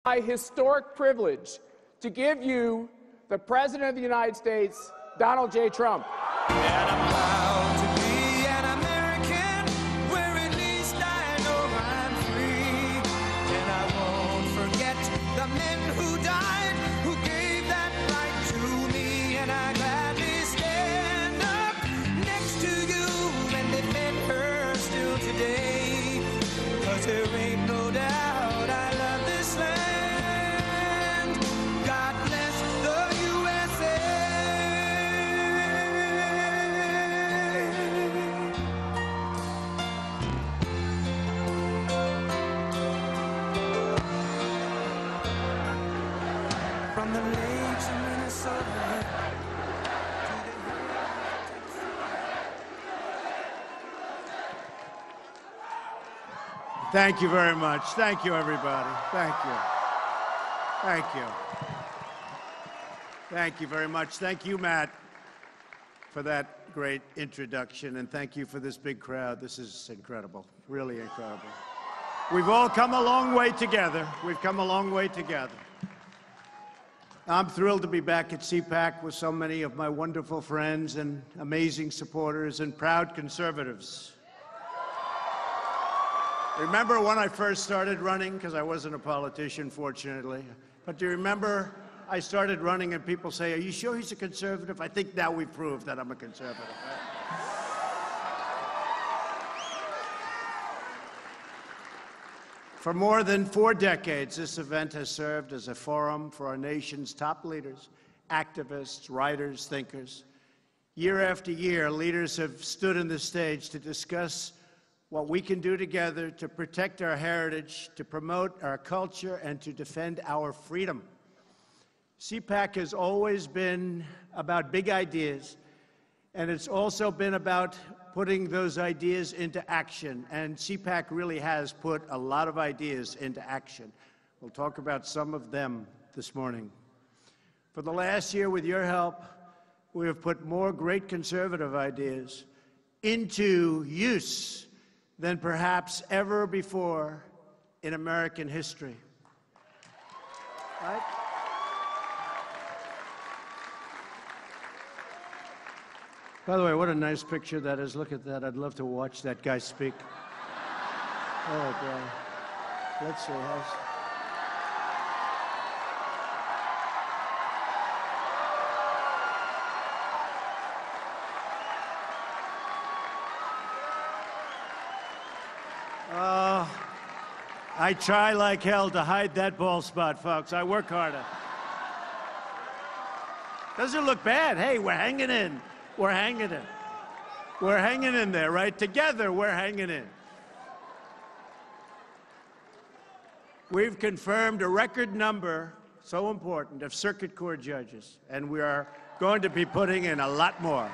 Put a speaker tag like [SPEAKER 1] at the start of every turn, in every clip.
[SPEAKER 1] My historic privilege to give you the President of the United States, Donald J. Trump.
[SPEAKER 2] And I'm proud to be an American, where at least I know I'm free. And I won't forget the men who died, who gave that right to me. And I gladly stand up next to you and defend her still today. 'Cause there ain't no doubt I love this land. God bless the USA. From the lakes of Minnesota to the
[SPEAKER 3] Thank you very much. Thank you, everybody. Thank you. Thank you. Thank you very much. Thank you, Matt, for that great introduction, and thank you for this big crowd. This is incredible, really incredible. We've all come a long way together. We've come a long way together. I'm thrilled to be back at CPAC with so many of my wonderful friends and amazing supporters and proud conservatives. Remember when I first started running? Because I wasn't a politician, fortunately. But do you remember I started running and people say, "Are you sure he's a conservative?" I think now we've proved that I'm a conservative. For more than 4 decades, this event has served as a forum for our nation's top leaders, activists, writers, thinkers. Year after year, leaders have stood on the stage to discuss what we can do together to protect our heritage, to promote our culture, and to defend our freedom. CPAC has always been about big ideas, and it's also been about putting those ideas into action. And CPAC really has put a lot of ideas into action. We'll talk about some of them this morning. For the last year, with your help, we have put more great conservative ideas into use than perhaps ever before in American history. Right? By the way, what a nice picture that is. Look at that. I'd love to watch that guy speak. Oh, boy. Let's see. I try like hell to hide that bald spot, folks. I work harder. Doesn't look bad. Hey, we're hanging in. We're hanging in. We're hanging in there, right? Together, we're hanging in. We've confirmed a record number, so important, of circuit court judges, and we are going to be putting in a lot more.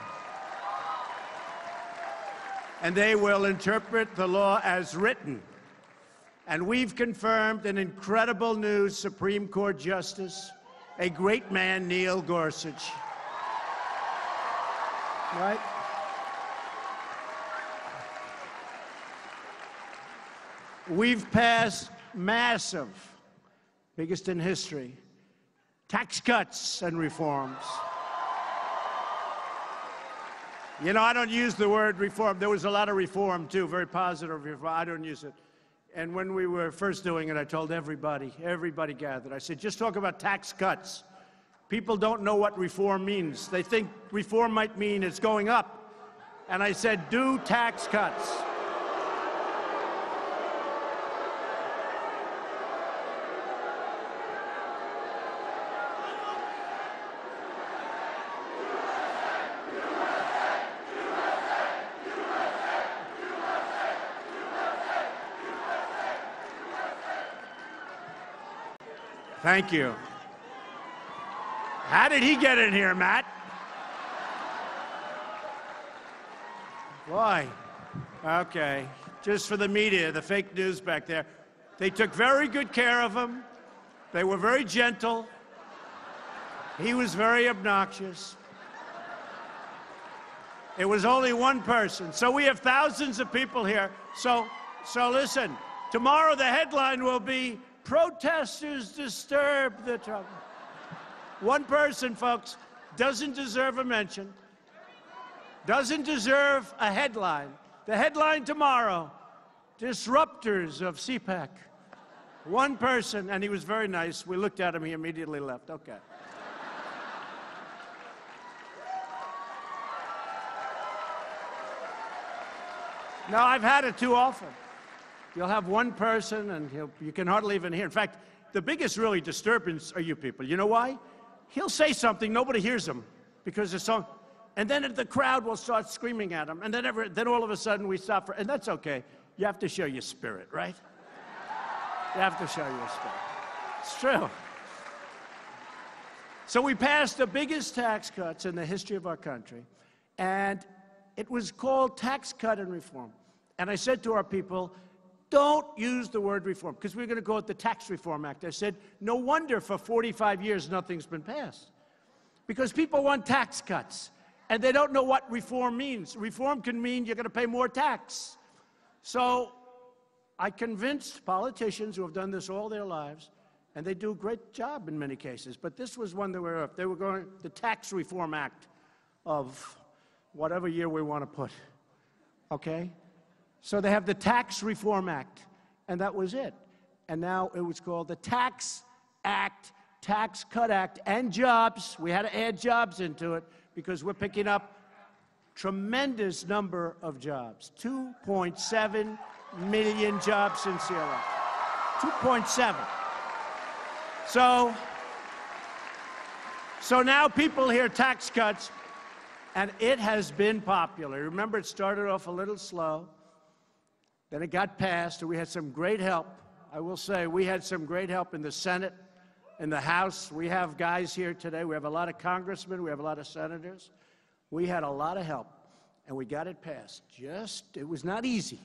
[SPEAKER 3] And they will interpret the law as written. And we've confirmed an incredible new Supreme Court justice, a great man, Neil Gorsuch. Right? We've passed massive, biggest in history, tax cuts and reforms. You know, I don't use the word reform. There was a lot of reform, too, very positive reform. I don't use it. And when we were first doing it, I told everybody gathered, I said, just talk about tax cuts. People don't know what reform means. They think reform might mean it's going up. And I said, do tax cuts. Thank you. How did he get in here, Matt? Why? Okay. Just for the media, the fake news back there. They took very good care of him. They were very gentle. He was very obnoxious. It was only one person. So we have thousands of people here. So listen, tomorrow the headline will be Protesters disturb the Trump. One person, folks, doesn't deserve a mention, doesn't deserve a headline. The headline tomorrow, disruptors of CPAC. One person, and he was very nice. We looked at him, he immediately left. Okay. No, I've had it too often. You'll have one person, and you can hardly even hear. In fact, the biggest really disturbance are you people. You know why? He'll say something, nobody hears him, because it's so, and then the crowd will start screaming at him, and then all of a sudden we stop, and that's okay. You have to show your spirit, right? You have to show your spirit. It's true. So we passed the biggest tax cuts in the history of our country, and it was called Tax Cut and Reform. And I said to our people, don't use the word reform, because we're going to call it the Tax Reform Act. I said, no wonder for 45 years nothing's been passed. Because people want tax cuts, and they don't know what reform means. Reform can mean you're going to pay more tax. So I convinced politicians who have done this all their lives, and they do a great job in many cases, but this was one they were going, the Tax Reform Act of whatever year we want to put, okay? So they have the Tax Reform Act, and that was it. And now it was called the Tax Act, Tax Cut Act, and jobs. We had to add jobs into it because we're picking up tremendous number of jobs. 2.7 million jobs since the election. 2.7. So now people hear tax cuts, and it has been popular. Remember, it started off a little slow. Then it got passed, and we had some great help. I will say, we had some great help in the Senate, in the House. We have guys here today. We have a lot of congressmen. We have a lot of senators. We had a lot of help, and we got it passed. It was not easy.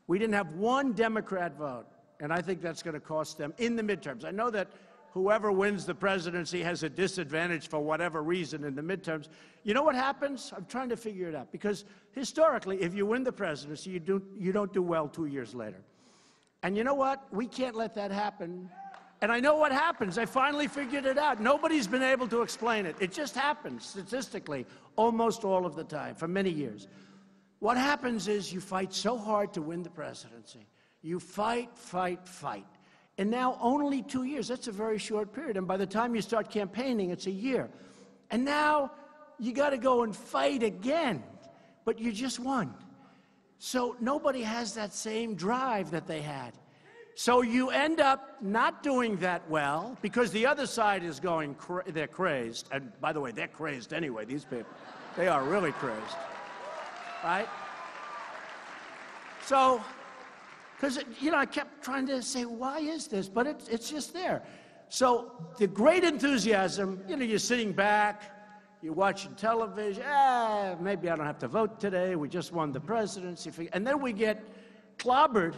[SPEAKER 3] We didn't have one Democrat vote, and I think that's going to cost them in the midterms. I know that whoever wins the presidency has a disadvantage for whatever reason in the midterms. You know what happens? I'm trying to figure it out. Because historically, if you win the presidency, you don't do well 2 years later. And you know what? We can't let that happen. And I know what happens. I finally figured it out. Nobody's been able to explain it. It just happens statistically almost all of the time for many years. What happens is you fight so hard to win the presidency. You fight, fight, fight. And now only 2 years, that's a very short period. And by the time you start campaigning, it's a year. And now you got to go and fight again, but you just won. So nobody has that same drive that they had. So you end up not doing that well because the other side is going, they're crazed. And by the way, they're crazed anyway, these people. They are really crazed, right? So, because, you know, I kept trying to say, why is this? But it's just there. So the great enthusiasm, you know, you're sitting back, you're watching television, maybe I don't have to vote today, we just won the presidency. And then we get clobbered,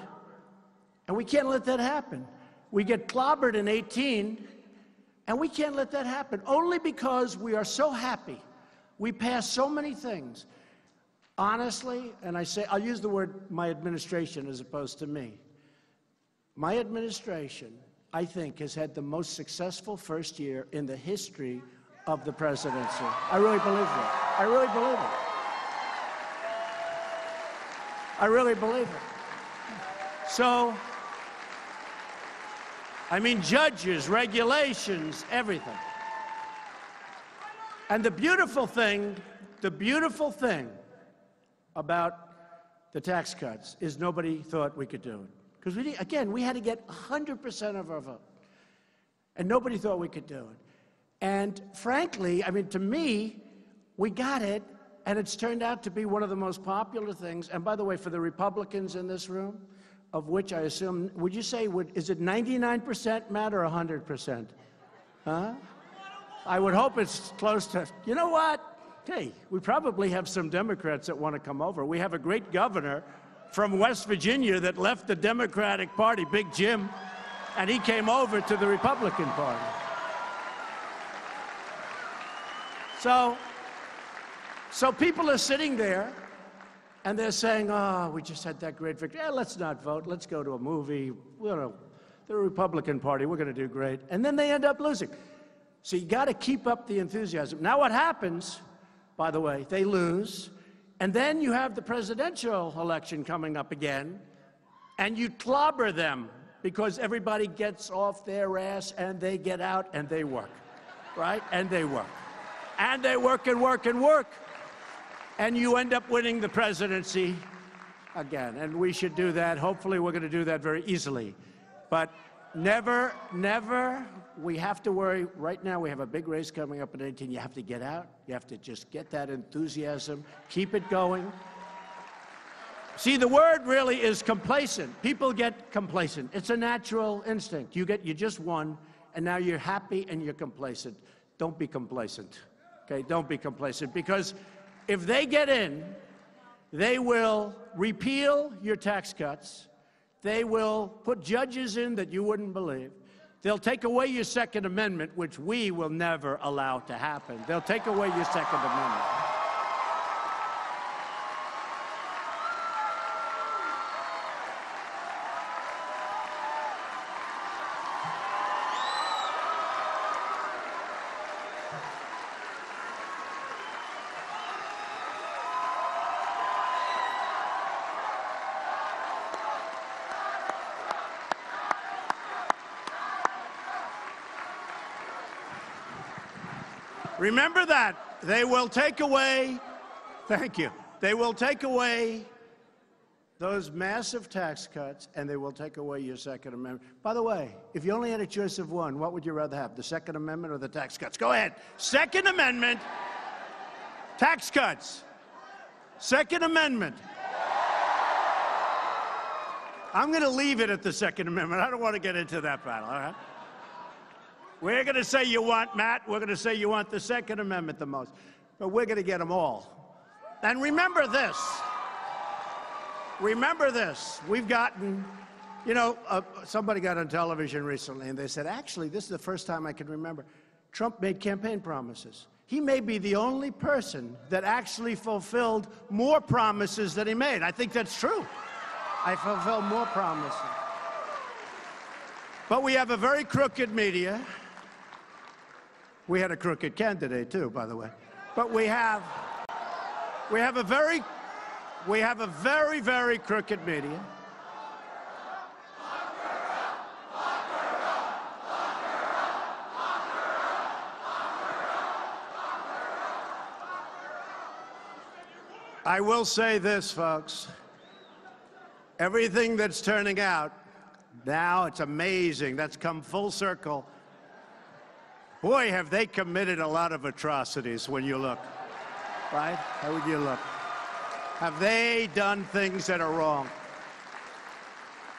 [SPEAKER 3] and we can't let that happen. We get clobbered in 18, and we can't let that happen, only because we are so happy. We pass so many things. Honestly, and I'll use the word my administration as opposed to me. My administration, I think, has had the most successful first year in the history of the presidency. I really believe that. I really believe it. I really believe it. So, I mean, judges, regulations, everything. And the beautiful thing about the tax cuts is nobody thought we could do it. Because, again, we had to get 100% of our vote. And nobody thought we could do it. And frankly, I mean, to me, we got it, and it's turned out to be one of the most popular things. And by the way, for the Republicans in this room, of which I assume, would you say, is it 99%, Matt, or 100%? Huh? I would hope it's close to, you know what? Hey, we probably have some Democrats that want to come over. We have a great governor from West Virginia that left the Democratic Party, Big Jim, and he came over to the Republican Party. So people are sitting there, and they're saying, oh, we just had that great victory. Let's not vote. Let's go to a movie. the Republican Party, we're going to do great. And then they end up losing. So you got to keep up the enthusiasm. Now what happens, by the way, they lose, and then you have the presidential election coming up again, and you clobber them because everybody gets off their ass and they get out and they work, right? And they work. And they work and work and work. And you end up winning the presidency again. And we should do that. Hopefully we're going to do that very easily. But never, never, we have to worry. Right now we have a big race coming up in 18. You have to get out. You have to just get that enthusiasm. Keep it going. See, the word really is complacent. People get complacent. It's a natural instinct. You just won, and now you're happy and you're complacent. Don't be complacent, okay? Don't be complacent, because if they get in, they will repeal your tax cuts. They will put judges in that you wouldn't believe. They'll take away your Second Amendment, which we will never allow to happen. They'll take away your Second Amendment. Remember that. They will take away, thank you, they will take away those massive tax cuts, and they will take away your Second Amendment. By the way, if you only had a choice of one, what would you rather have, the Second Amendment or the tax cuts? Go ahead. Second Amendment, tax cuts. Second Amendment. I'm going to leave it at the Second Amendment. I don't want to get into that battle, all right? We're going to say you want, Matt, we're going to say you want the Second Amendment the most. But we're going to get them all. And remember this. Remember this. We've gotten, you know, somebody got on television recently and they said, actually, this is the first time I can remember, Trump made campaign promises. He may be the only person that actually fulfilled more promises than he made. I think that's true. I fulfilled more promises. But we have a very crooked media. We had a crooked candidate too, by the way. But we have a very, very crooked media. I will say this, folks. Everything that's turning out now, it's amazing. That's come full circle. Boy, have they committed a lot of atrocities when you look, right? How would you look? Have they done things that are wrong?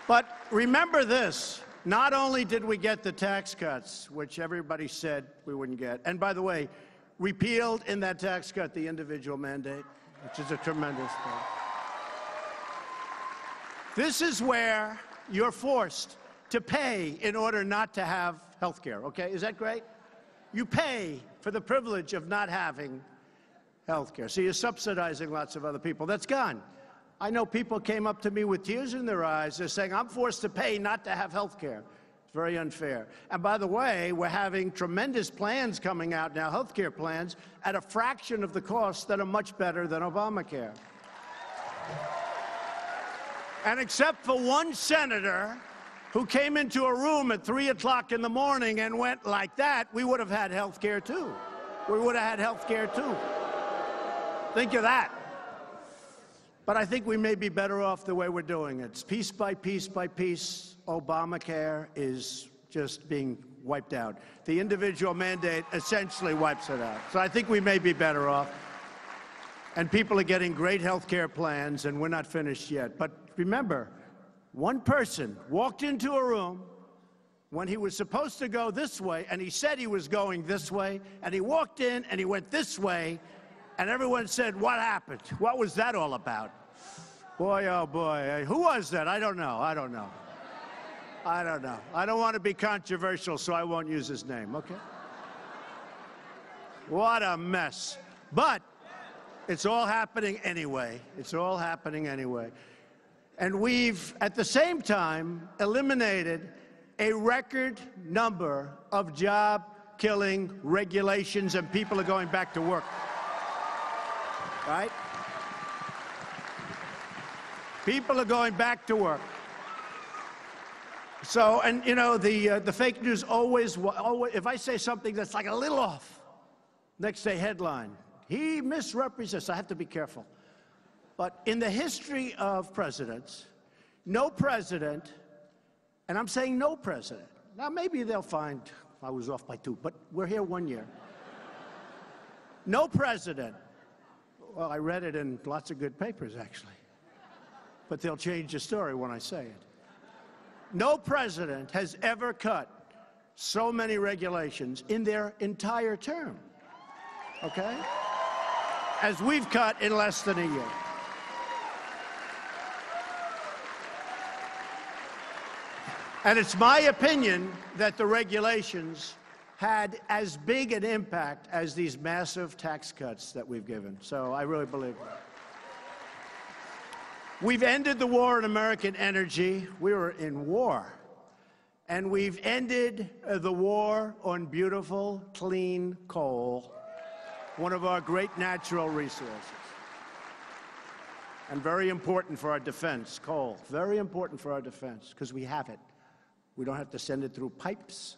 [SPEAKER 3] But remember this, not only did we get the tax cuts, which everybody said we wouldn't get, and by the way, repealed in that tax cut the individual mandate, which is a tremendous thing. This is where you're forced to pay in order not to have health care, okay? Is that great? You pay for the privilege of not having health care. So you're subsidizing lots of other people. That's gone. I know people came up to me with tears in their eyes. They're saying, I'm forced to pay not to have health care. It's very unfair. And by the way, we're having tremendous plans coming out now, health care plans, at a fraction of the cost that are much better than Obamacare. And except for one senator who came into a room at 3 o'clock in the morning and went like that, we would have had health care too. We would have had health care too. Think of that. But I think we may be better off the way we're doing it. It's piece by piece by piece. Obamacare is just being wiped out. The individual mandate essentially wipes it out. So I think we may be better off. And people are getting great health care plans, and we're not finished yet. But remember, one person walked into a room when he was supposed to go this way, and he said he was going this way, and he walked in and he went this way, and everyone said, what happened? What was that all about? Boy, oh boy, who was that? I don't know, I don't know. I don't know. I don't want to be controversial, so I won't use his name, okay? What a mess. But it's all happening anyway. It's all happening anyway. And we've, at the same time, eliminated a record number of job-killing regulations, and people are going back to work. Right? People are going back to work. So, and you know, the fake news always, if I say something that's like a little off, next day headline, he misrepresents. I have to be careful. But in the history of presidents, no president, and I'm saying no president, now maybe they'll find I was off by 2, but we're here 1 year. No president, well, I read it in lots of good papers, actually, but they'll change the story when I say it. No president has ever cut so many regulations in their entire term, okay, as we've cut in less than a year. And it's my opinion that the regulations had as big an impact as these massive tax cuts that we've given. So I really believe that. We've ended the war on American energy. We were in war. And we've ended the war on beautiful, clean coal, one of our great natural resources. And very important for our defense, coal. Very important for our defense, because we have it. We don't have to send it through pipes.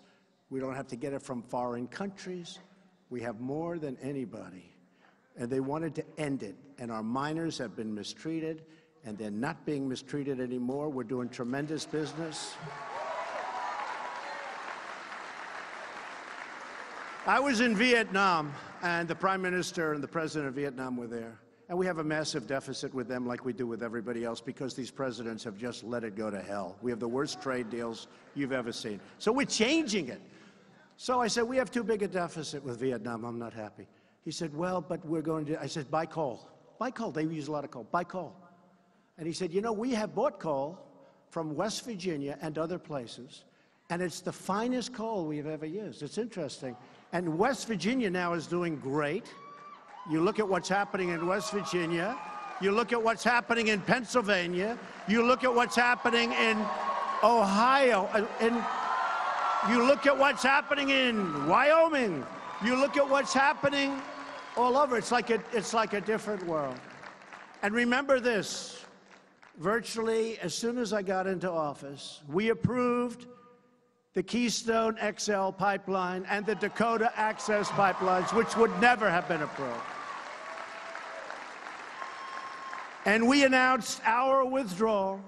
[SPEAKER 3] We don't have to get it from foreign countries. We have more than anybody. And they wanted to end it. And our miners have been mistreated, and they're not being mistreated anymore. We're doing tremendous business. I was in Vietnam, and the Prime Minister and the President of Vietnam were there. And we have a massive deficit with them like we do with everybody else because these presidents have just let it go to hell. We have the worst trade deals you've ever seen. So we're changing it. So I said, we have too big a deficit with Vietnam. I'm not happy. He said, well, but we're going to, I said, buy coal. Buy coal. They use a lot of coal. Buy coal. And he said, you know, we have bought coal from West Virginia and other places, and it's the finest coal we've ever used. It's interesting. And West Virginia now is doing great. You look at what's happening in West Virginia. You look at what's happening in Pennsylvania. You look at what's happening in Ohio. And you look at what's happening in Wyoming. You look at what's happening all over. It's like a different world. And remember this. Virtually, as soon as I got into office, we approved the Keystone XL pipeline and the Dakota Access pipelines, which would never have been approved. And we announced our withdrawal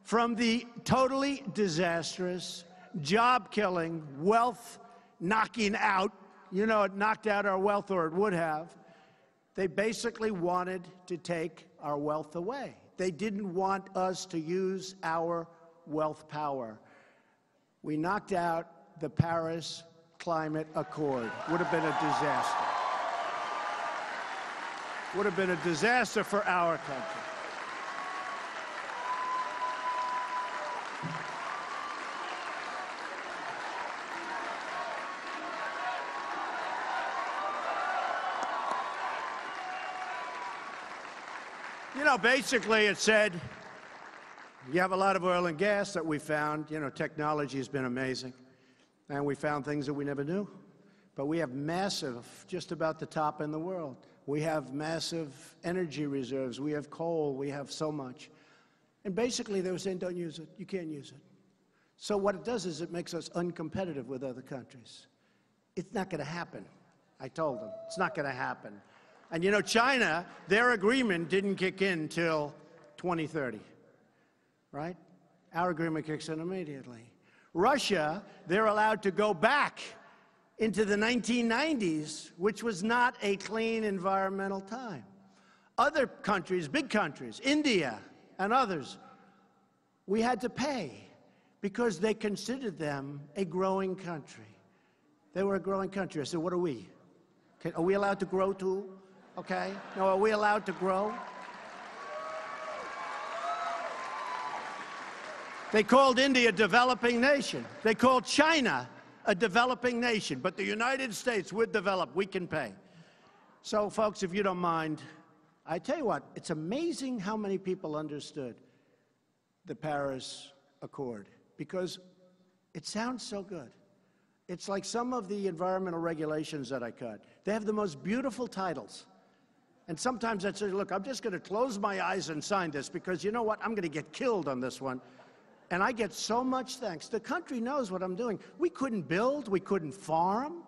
[SPEAKER 3] from the totally disastrous, job-killing, wealth-knocking out, you know, it knocked out our wealth, or it would have. They basically wanted to take our wealth away. They didn't want us to use our wealth power. We knocked out the Paris Climate Accord. Would have been a disaster. Would have been a disaster for our country. You know, basically it said, you have a lot of oil and gas that we found. You know, technology has been amazing. And we found things that we never knew. But we have massive, just about the top in the world. We have massive energy reserves. We have coal. We have so much. And basically they were saying, don't use it. You can't use it. So what it does is it makes us uncompetitive with other countries. It's not going to happen. I told them, it's not going to happen. And you know, China, their agreement didn't kick in till 2030. Right? Our agreement kicks in immediately. Russia, they're allowed to go back into the 1990s, which was not a clean environmental time. Other countries, big countries, India and others, we had to pay because they considered them a growing country. They were a growing country. I said, what are we? Are we allowed to grow too? Okay? No, are we allowed to grow? They called India a developing nation. They called China a developing nation. But the United States, we're developed. We can pay. So, folks, if you don't mind, I tell you what, it's amazing how many people understood the Paris Accord. Because It sounds so good. It's like some of the environmental regulations that I cut. They have the most beautiful titles. And sometimes I say, look, I'm just going to close my eyes and sign this because you know what? I'm going to get killed on this one. And I get so much thanks. The country knows what I'm doing. We couldn't build. We couldn't farm.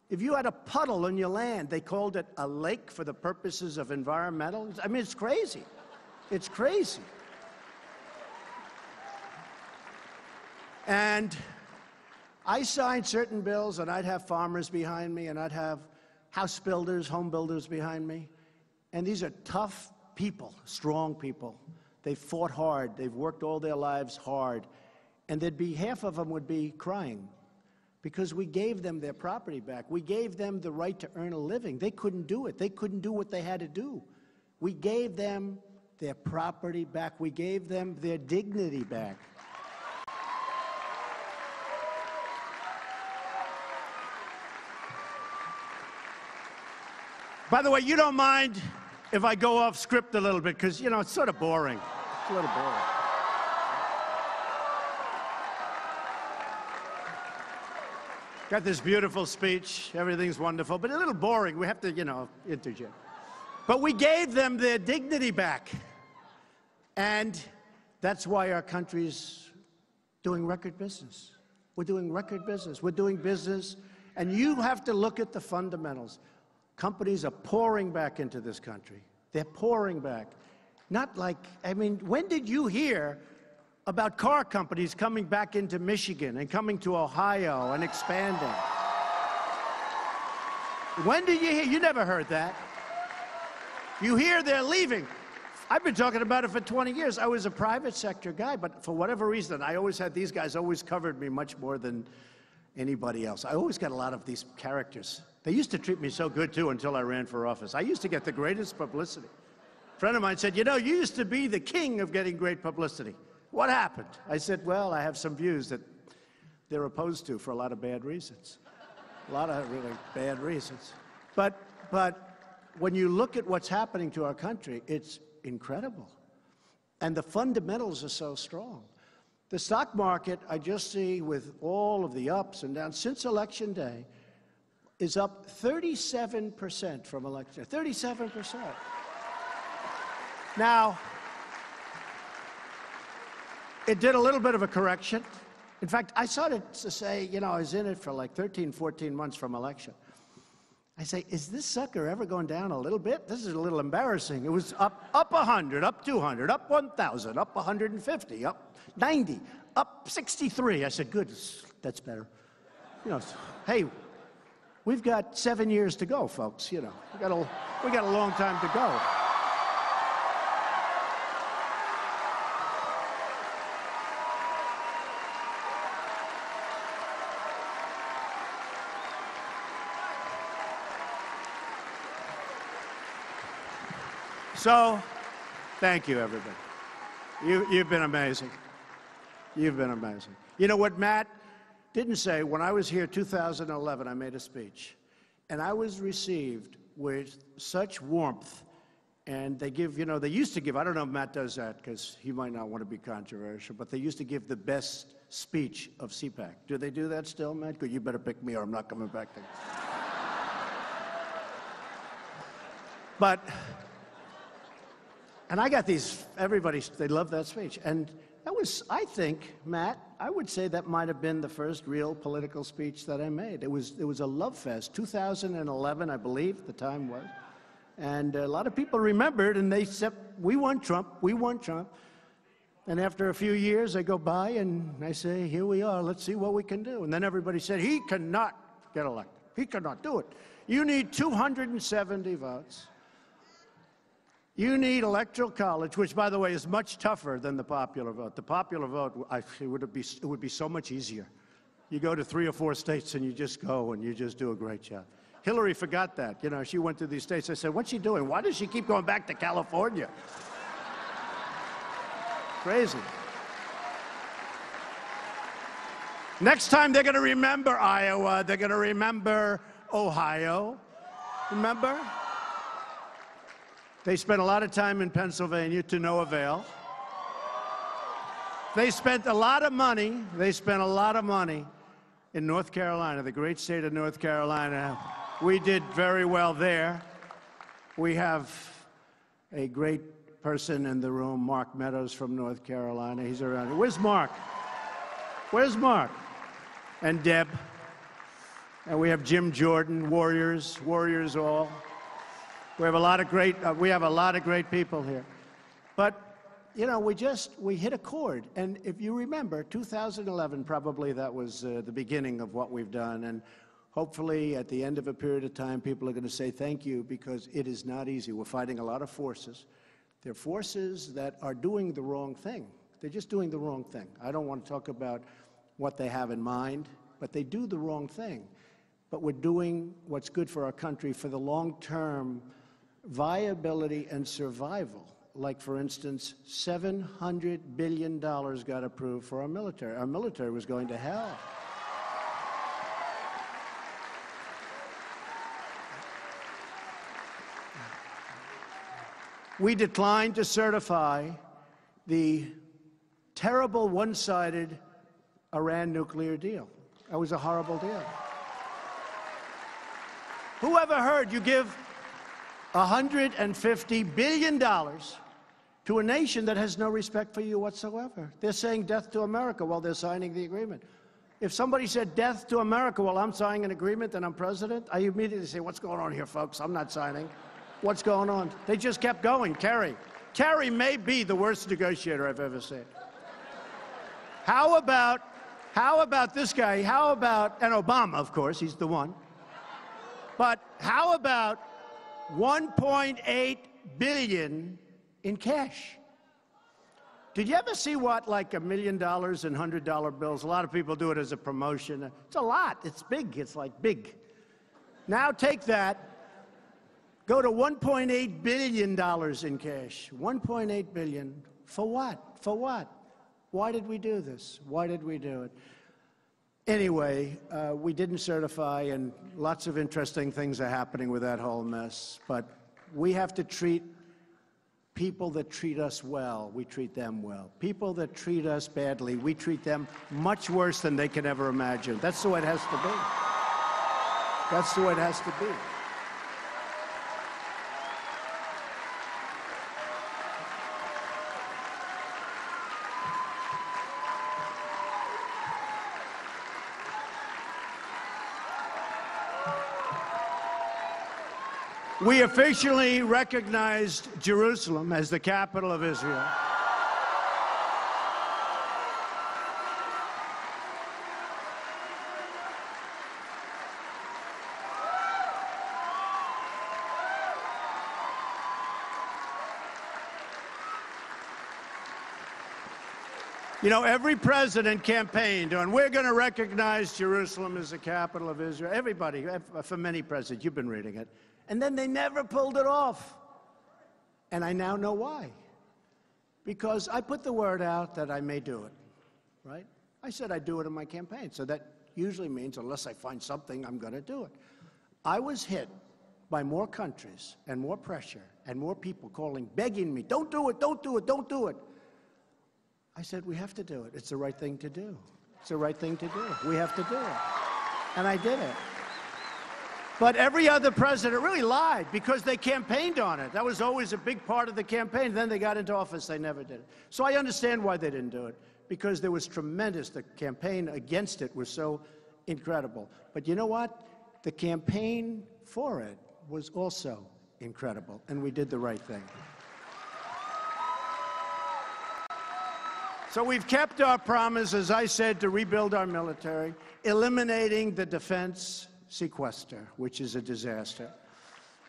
[SPEAKER 3] If you had a puddle on your land, they called it a lake for the purposes of environmental. I mean, it's crazy. It's crazy. And I signed certain bills, and I'd have farmers behind me, and I'd have house builders, home builders behind me. And these are tough people, strong people. They've fought hard. They've worked all their lives hard. And there'd be half of them would be crying because we gave them their property back. We gave them the right to earn a living. They couldn't do it. They couldn't do what they had to do. We gave them their property back. We gave them their dignity back. By the way, you don't mind if I go off script a little bit, because, you know, it's sort of boring. It's a little boring. Got this beautiful speech. Everything's wonderful, but a little boring. We have to, you know, interject. But we gave them their dignity back. And that's why our country's doing record business. We're doing record business. We're doing business. And you have to look at the fundamentals. Companies are pouring back into this country. They're pouring back. Not like, I mean, when did you hear about car companies coming back into Michigan and coming to Ohio and expanding? When did you hear? You never heard that. You hear they're leaving. I've been talking about it for 20 years. I was a private sector guy, but for whatever reason, I always had these guys always covered me much more than anybody else. I always got a lot of these characters. They used to treat me so good, too, until I ran for office. I used to get the greatest publicity. A friend of mine said, you know, you used to be the king of getting great publicity. What happened? I said, well, I have some views that they're opposed to for a lot of bad reasons. A lot of really bad reasons. But when you look at what's happening to our country, it's incredible. And the fundamentals are so strong. The stock market, I just see with all of the ups and downs since Election Day, is up 37% from election. 37%. Now, it did a little bit of a correction. In fact, I started to say, you know, I was in it for like 13, 14 months from election. I say, is this sucker ever going down a little bit? This is a little embarrassing. It was up 100, up 200, up 1,000, up 150, up 90, up 63. I said, good, that's better. You know, hey, we've got 7 years to go, folks. You know, we got a long time to go. So, thank you, everybody. You've been amazing. You've been amazing. You know what Matt didn't say? When I was here 2011, I made a speech, and I was received with such warmth. And they give, you know, they used to give, I don't know if Matt does that because he might not want to be controversial, but they used to give the best speech of CPAC. Do they do that still, Matt? Good, you better pick me or I'm not coming back there. And I got these, everybody, they love that speech. And that was, I think, Matt, I would say that might have been the first real political speech that I made. It was a love fest. 2011, I believe, the time was. And a lot of people remembered, and they said, we want Trump, we want Trump. And after a few years, I go by and I say, here we are, let's see what we can do. And then everybody said, he cannot get elected. He cannot do it. You need 270 votes. You need electoral college, which, by the way, is much tougher than the popular vote. The popular vote, it would be so much easier. You go to 3 or 4 states and you just go and you just do a great job. Hillary forgot that. You know, she went to these states. I said, what's she doing? Why does she keep going back to California? Crazy. Next time they're going to remember Iowa. They're going to remember Ohio. Remember? They spent a lot of time in Pennsylvania to no avail. They spent a lot of money. They spent a lot of money in North Carolina, the great state of North Carolina. We did very well there. We have a great person in the room, Mark Meadows from North Carolina. He's around here. Where's Mark? Where's Mark? And Deb. And we have Jim Jordan, Warriors all. We have a lot of great people here. But, you know, we hit a chord. And if you remember, 2011, probably that was the beginning of what we've done. And hopefully, at the end of a period of time, people are going to say thank you, because it is not easy. We're fighting a lot of forces. They're forces that are doing the wrong thing. They're just doing the wrong thing. I don't want to talk about what they have in mind, but they do the wrong thing. But we're doing what's good for our country for the long-term viability and survival. Like, for instance, $700 billion got approved for our military. Our military was going to hell. We declined to certify the terrible one-sided Iran nuclear deal. That was a horrible deal. Who ever heard you give $150 billion to a nation that has no respect for you whatsoever? They're saying death to America while they're signing the agreement. If somebody said death to America while I'm signing an agreement and I'm president, I immediately say, what's going on here, folks? I'm not signing. What's going on? They just kept going. Kerry may be the worst negotiator I've ever seen. How about this guy? And Obama, of course, he's the one. But how about $1.8 billion in cash? Did you ever see what, like $1 million in $100 bills? A lot of people do it as a promotion. It's a lot. It's big. It's like big. Now take that. Go to $1.8 billion in cash. $1.8 billion. For what? For what? Why did we do this? Why did we do it? Anyway, we didn't certify, and lots of interesting things are happening with that whole mess. But we have to treat people that treat us well, we treat them well. People that treat us badly, we treat them much worse than they can ever imagine. That's the way it has to be. That's the way it has to be. We officially recognized Jerusalem as the capital of Israel. You know, every president campaigned on, we're going to recognize Jerusalem as the capital of Israel. Everybody, for many presidents, you've been reading it. And then they never pulled it off. And I now know why. Because I put the word out that I may do it, right? I said I'd do it in my campaign. So that usually means, unless I find something, I'm going to do it. I was hit by more countries and more pressure and more people calling, begging me, don't do it, don't do it, don't do it. I said, we have to do it. It's the right thing to do. It's the right thing to do. We have to do it. And I did it. But every other president really lied because they campaigned on it. That was always a big part of the campaign. Then they got into office, they never did it. So I understand why they didn't do it, because there was tremendous, the campaign against it was so incredible. But you know what? The campaign for it was also incredible, and we did the right thing. So we've kept our promise, as I said, to rebuild our military, eliminating the defense sequester, which is a disaster.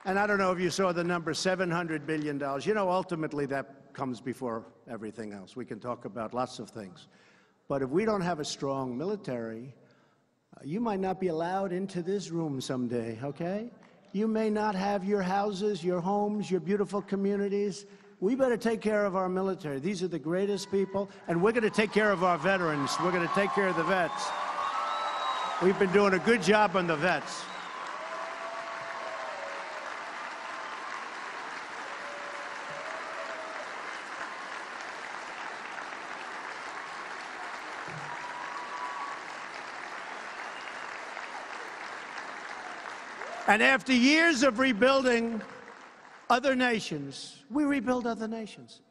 [SPEAKER 3] And I don't know if you saw the number, $700 billion. You know, ultimately that comes before everything else. We can talk about lots of things. But if we don't have a strong military, you might not be allowed into this room someday, okay? You may not have your houses, your homes, your beautiful communities. We better take care of our military. These are the greatest people, and we're going to take care of our veterans. We're going to take care of the vets. We've been doing a good job on the vets. And after years of rebuilding other nations, we rebuild other nations.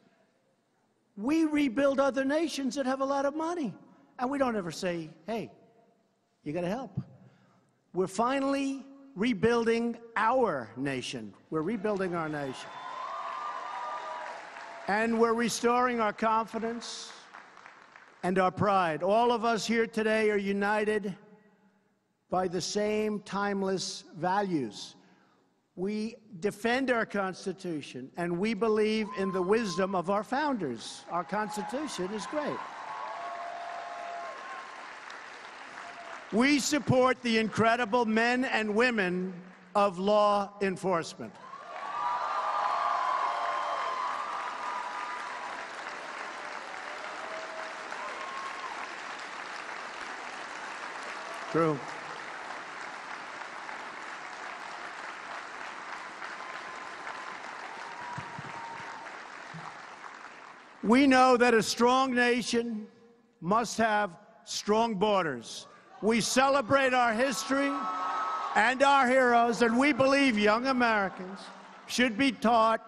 [SPEAKER 3] We rebuild other nations that have a lot of money. And we don't ever say, hey, you got to help. We're finally rebuilding our nation. We're rebuilding our nation. And we're restoring our confidence and our pride. All of us here today are united by the same timeless values. We defend our Constitution, and we believe in the wisdom of our founders. Our Constitution is great. We support the incredible men and women of law enforcement. True. We know that a strong nation must have strong borders. We celebrate our history and our heroes, and we believe young Americans should be taught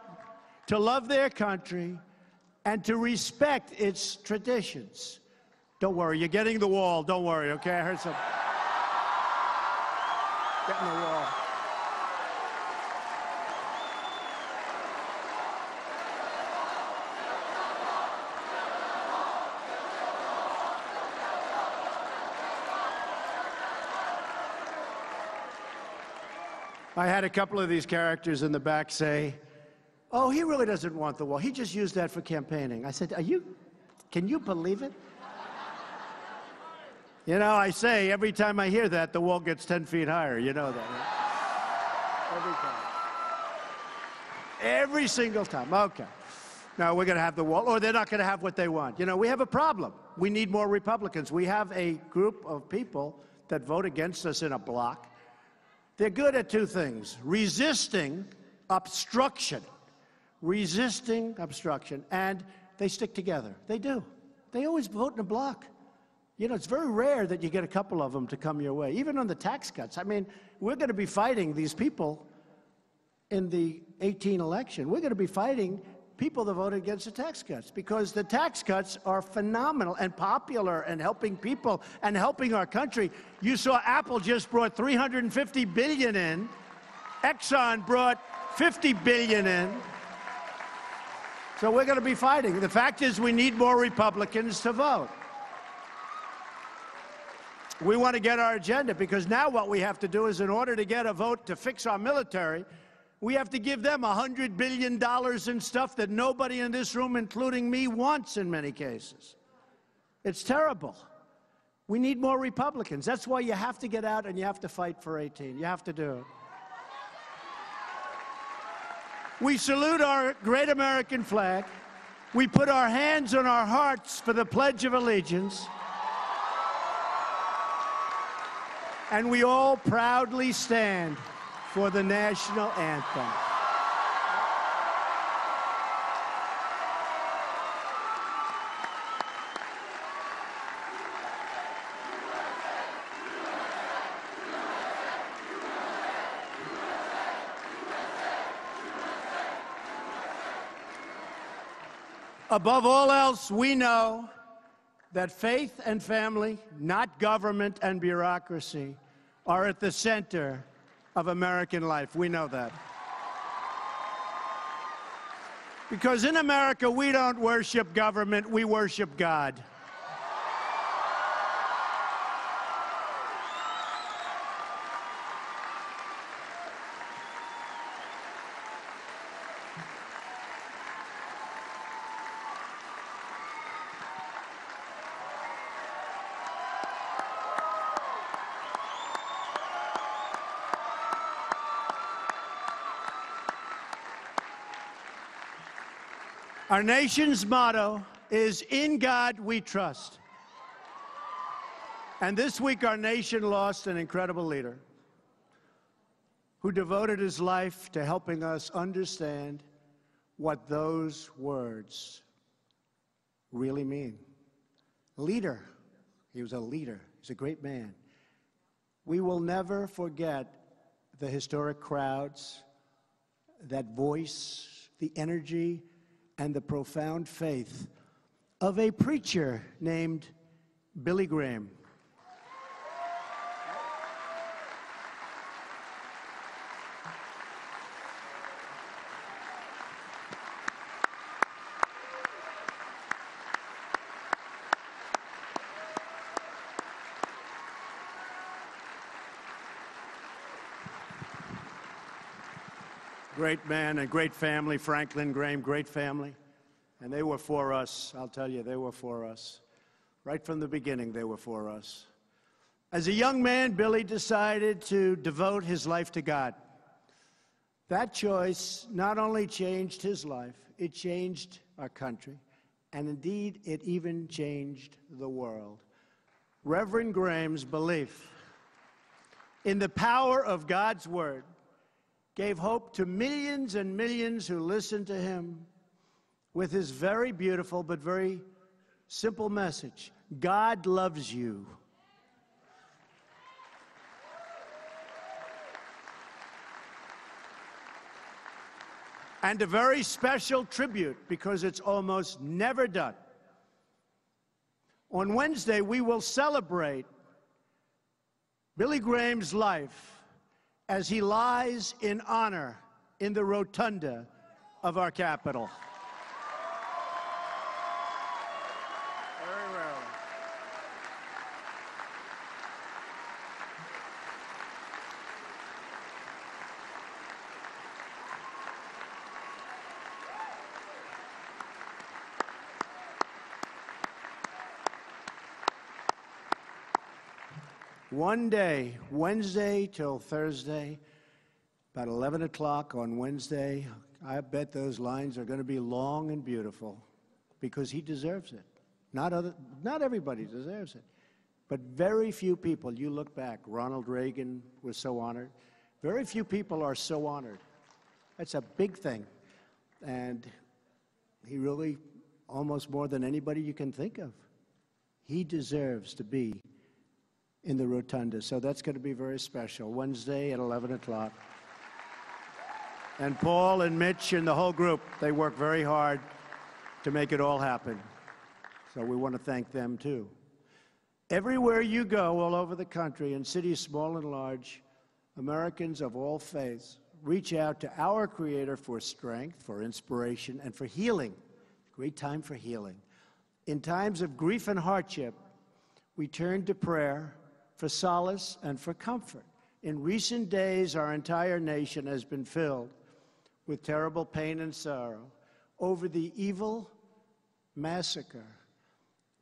[SPEAKER 3] to love their country and to respect its traditions. Don't worry, you're getting the wall. Don't worry, okay? I heard some. Getting the wall. I had a couple of these characters in the back say, oh, he really doesn't want the wall. He just used that for campaigning. I said, can you believe it? You know, I say every time I hear that, the wall gets 10 feet higher. You know that, right? Every time. Every single time. Okay. Now, we're going to have the wall, or they're not going to have what they want. You know, we have a problem. We need more Republicans. We have a group of people that vote against us in a block. They're good at two things: resisting obstruction. Resisting obstruction. And they stick together. They do. They always vote in a block. You know, it's very rare that you get a couple of them to come your way, even on the tax cuts. I mean, we're going to be fighting these people in the 2018 election. We're going to be fighting people that voted against the tax cuts, because the tax cuts are phenomenal and popular and helping people and helping our country. You saw Apple just brought $350 billion in. Exxon brought $50 billion in. So we're going to be fighting. The fact is, we need more Republicans to vote. We want to get our agenda, because now what we have to do is, in order to get a vote to fix our military, we have to give them $100 billion in stuff that nobody in this room, including me, wants in many cases. It's terrible. We need more Republicans. That's why you have to get out and you have to fight for 18. You have to do it. We salute our great American flag. We put our hands on our hearts for the Pledge of Allegiance. And we all proudly stand for the national anthem. Above all else, we know that faith and family, not government and bureaucracy, are at the center of American life. We know that. Because in America, we don't worship government, we worship God. Our nation's motto is, "In God we trust." And this week, our nation lost an incredible leader who devoted his life to helping us understand what those words really mean. Leader. He was a leader. He's a great man. We will never forget the historic crowds, that voice, the energy, and the profound faith of a preacher named Billy Graham. Great man and great family, Franklin Graham, great family. And they were for us, I'll tell you, they were for us. Right from the beginning, they were for us. As a young man, Billy decided to devote his life to God. That choice not only changed his life, it changed our country, and indeed, it even changed the world. Reverend Graham's belief in the power of God's Word gave hope to millions and millions who listened to him with his very beautiful but very simple message: God loves you. And a very special tribute, because it's almost never done. On Wednesday, we will celebrate Billy Graham's life as he lies in honor in the rotunda of our Capitol. Very rarely. One day, Wednesday till Thursday, about 11 o'clock on Wednesday, I bet those lines are going to be long and beautiful, because he deserves it. Not everybody deserves it, but very few people. You look back, Ronald Reagan was so honored. Very few people are so honored. That's a big thing. And he really, almost more than anybody you can think of, he deserves to be in the rotunda. So that's going to be very special. Wednesday at 11 o'clock. And Paul and Mitch and the whole group, they work very hard to make it all happen. So we want to thank them too. Everywhere you go, all over the country, in cities small and large, Americans of all faiths reach out to our Creator for strength, for inspiration, and for healing. Great time for healing. In times of grief and hardship, we turn to prayer for solace and for comfort. In recent days, our entire nation has been filled with terrible pain and sorrow over the evil massacre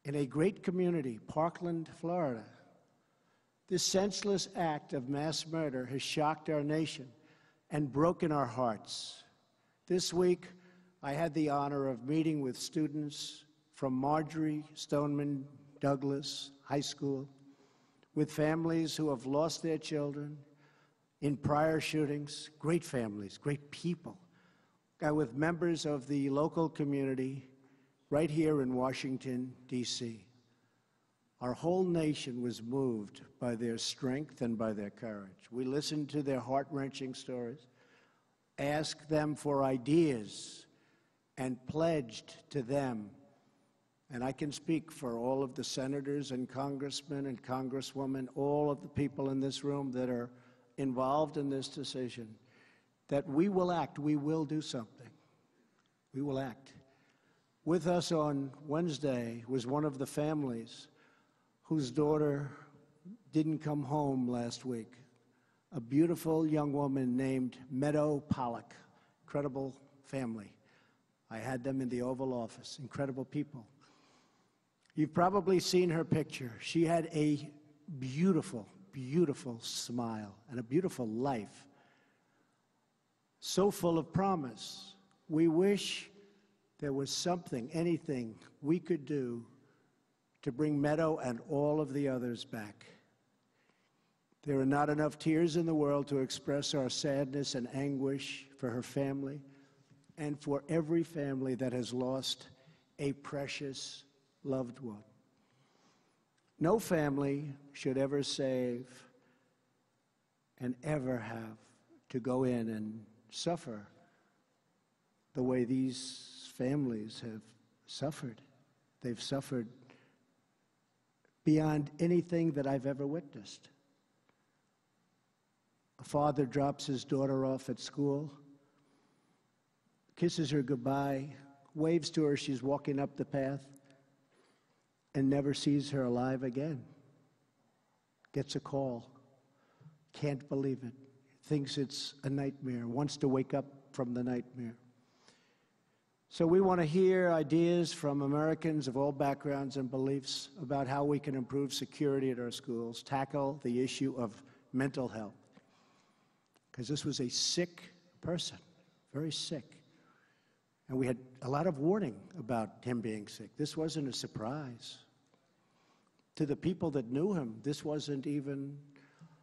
[SPEAKER 3] in a great community, Parkland, Florida. This senseless act of mass murder has shocked our nation and broken our hearts. This week, I had the honor of meeting with students from Marjorie Stoneman Douglas High School, with families who have lost their children in prior shootings, great families, great people, and with members of the local community right here in Washington, D.C. Our whole nation was moved by their strength and by their courage. We listened to their heart-wrenching stories, asked them for ideas, and pledged to them. And I can speak for all of the senators and congressmen and congresswomen, all of the people in this room that are involved in this decision, that we will act, we will do something. We will act. With us on Wednesday was one of the families whose daughter didn't come home last week, a beautiful young woman named Meadow Pollock. Incredible family. I had them in the Oval Office, incredible people. You've probably seen her picture. She had a beautiful, beautiful smile and a beautiful life, so full of promise. We wish there was something, anything we could do to bring Meadow and all of the others back. There are not enough tears in the world to express our sadness and anguish for her family and for every family that has lost a precious loved one. No family should ever save and ever have to go in and suffer the way these families have suffered. They've suffered beyond anything that I've ever witnessed. A father drops his daughter off at school, kisses her goodbye, waves to her, she's walking up the path, and never sees her alive again. Gets a call, can't believe it, thinks it's a nightmare, wants to wake up from the nightmare. So we want to hear ideas from Americans of all backgrounds and beliefs about how we can improve security at our schools, tackle the issue of mental health. Because this was a sick person, very sick. And we had a lot of warning about him being sick. This wasn't a surprise. To the people that knew him, this wasn't even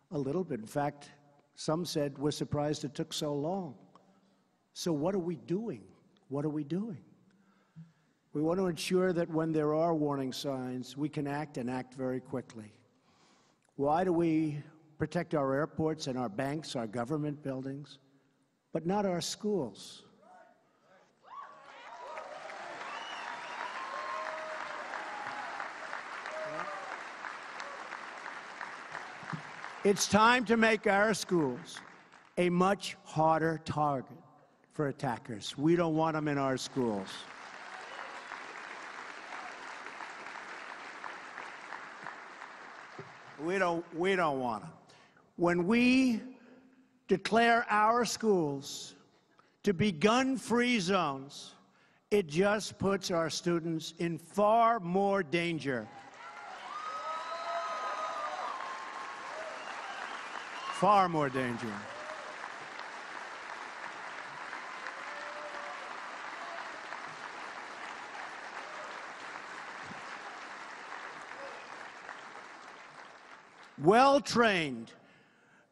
[SPEAKER 3] a little bit. In fact, some said, we're surprised it took so long. So what are we doing? What are we doing? We want to ensure that when there are warning signs, we can act and act very quickly. Why do we protect our airports and our banks, our government buildings, but not our schools? It's time to make our schools a much harder target for attackers. We don't want them in our schools. We don't want them. When we declare our schools to be gun-free zones, it just puts our students in far more danger. Far more danger. Well-trained,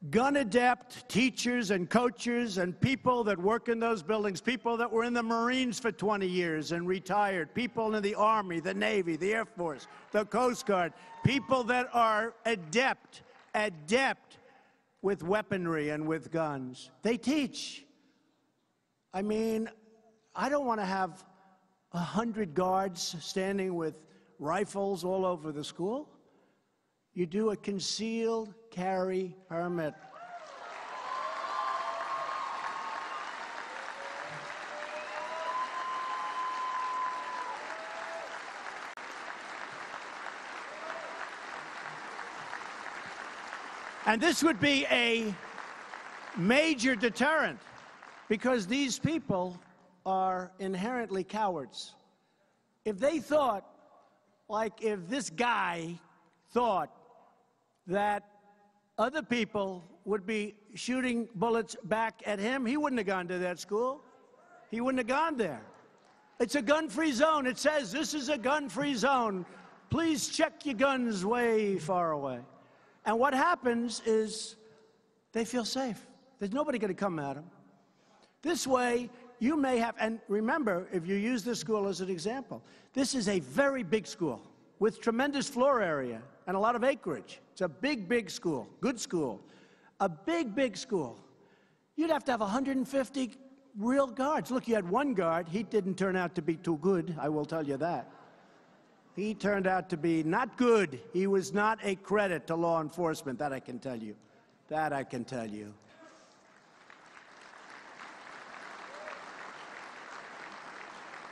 [SPEAKER 3] gun-adept teachers and coaches and people that work in those buildings, people that were in the Marines for 20 years and retired, people in the Army, the Navy, the Air Force, the Coast Guard, people that are adept with weaponry and with guns. They teach. I mean, I don't want to have 100 guards standing with rifles all over the school. You do a concealed carry permit. And this would be a major deterrent because these people are inherently cowards. If they thought, like if this guy thought that other people would be shooting bullets back at him, he wouldn't have gone to that school. He wouldn't have gone there. It's a gun-free zone. It says this is a gun-free zone. Please check your guns way far away. And what happens is they feel safe. There's nobody going to come at them. This way, you may have, and remember, if you use this school as an example, this is a very big school with tremendous floor area and a lot of acreage. It's a big, big school, good school. A big, big school. You'd have to have 150 real guards. Look, you had one guard. He didn't turn out to be too good, I will tell you that. He turned out to be not good. He was not a credit to law enforcement, that I can tell you. That I can tell you.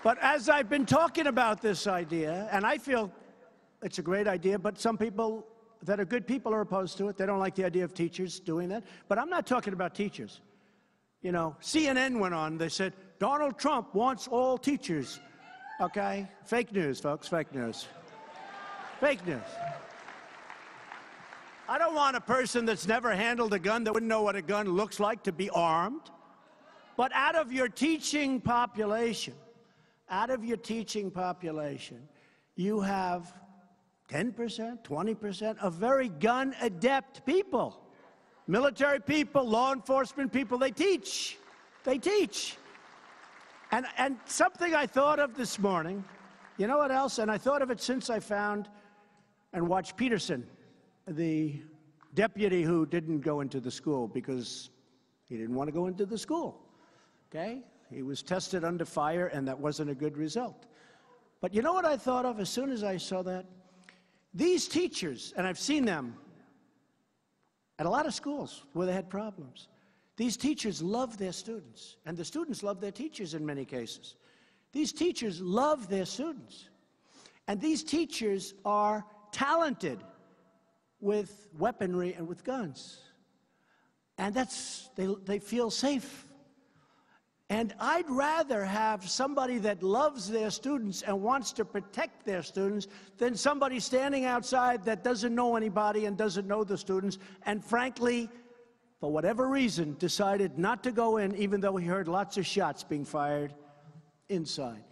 [SPEAKER 3] But as I've been talking about this idea, and I feel it's a great idea, but some people that are good people are opposed to it. They don't like the idea of teachers doing that. But I'm not talking about teachers. You know, CNN went on. They said, Donald Trump wants all teachers. Okay? Fake news, folks. Fake news. Fake news. I don't want a person that's never handled a gun, that wouldn't know what a gun looks like, to be armed. But out of your teaching population, you have 10%, 20% of very gun-adept people. Military people, law enforcement people, they teach. They teach. And something I thought of this morning, you know what else? And I thought of it since I found and watched Peterson, the deputy who didn't go into the school because he didn't want to go into the school, okay? He was tested under fire, and that wasn't a good result. But you know what I thought of as soon as I saw that? These teachers, and I've seen them at a lot of schools where they had problems. These teachers love their students, and the students love their teachers in many cases. These teachers love their students, and these teachers are talented with weaponry and with guns. And they feel safe. And I'd rather have somebody that loves their students and wants to protect their students than somebody standing outside that doesn't know anybody and doesn't know the students, and frankly, for whatever reason, decided not to go in, even though he heard lots of shots being fired inside.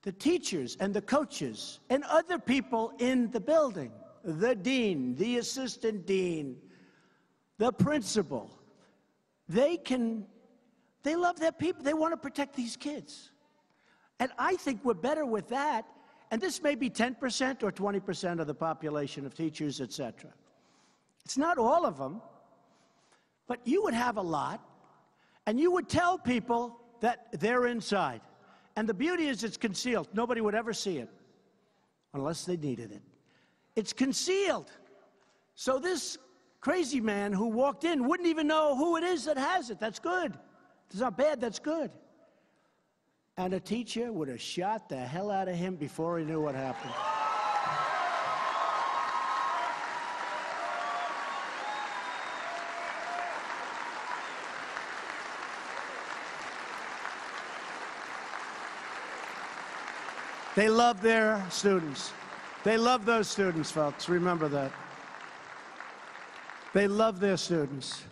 [SPEAKER 3] The teachers and the coaches and other people in the building, the dean, the assistant dean, the principal, they love their people. They want to protect these kids. And I think we're better with that. And this may be 10% or 20% of the population of teachers, etc. It's not all of them, but you would have a lot, and you would tell people that they're inside. And the beauty is it's concealed. Nobody would ever see it unless they needed it. It's concealed. So this crazy man who walked in wouldn't even know who it is that has it. That's good. It's not bad, that's good. And a teacher would have shot the hell out of him before he knew what happened. They love their students. They love those students, folks. Remember that. They love their students.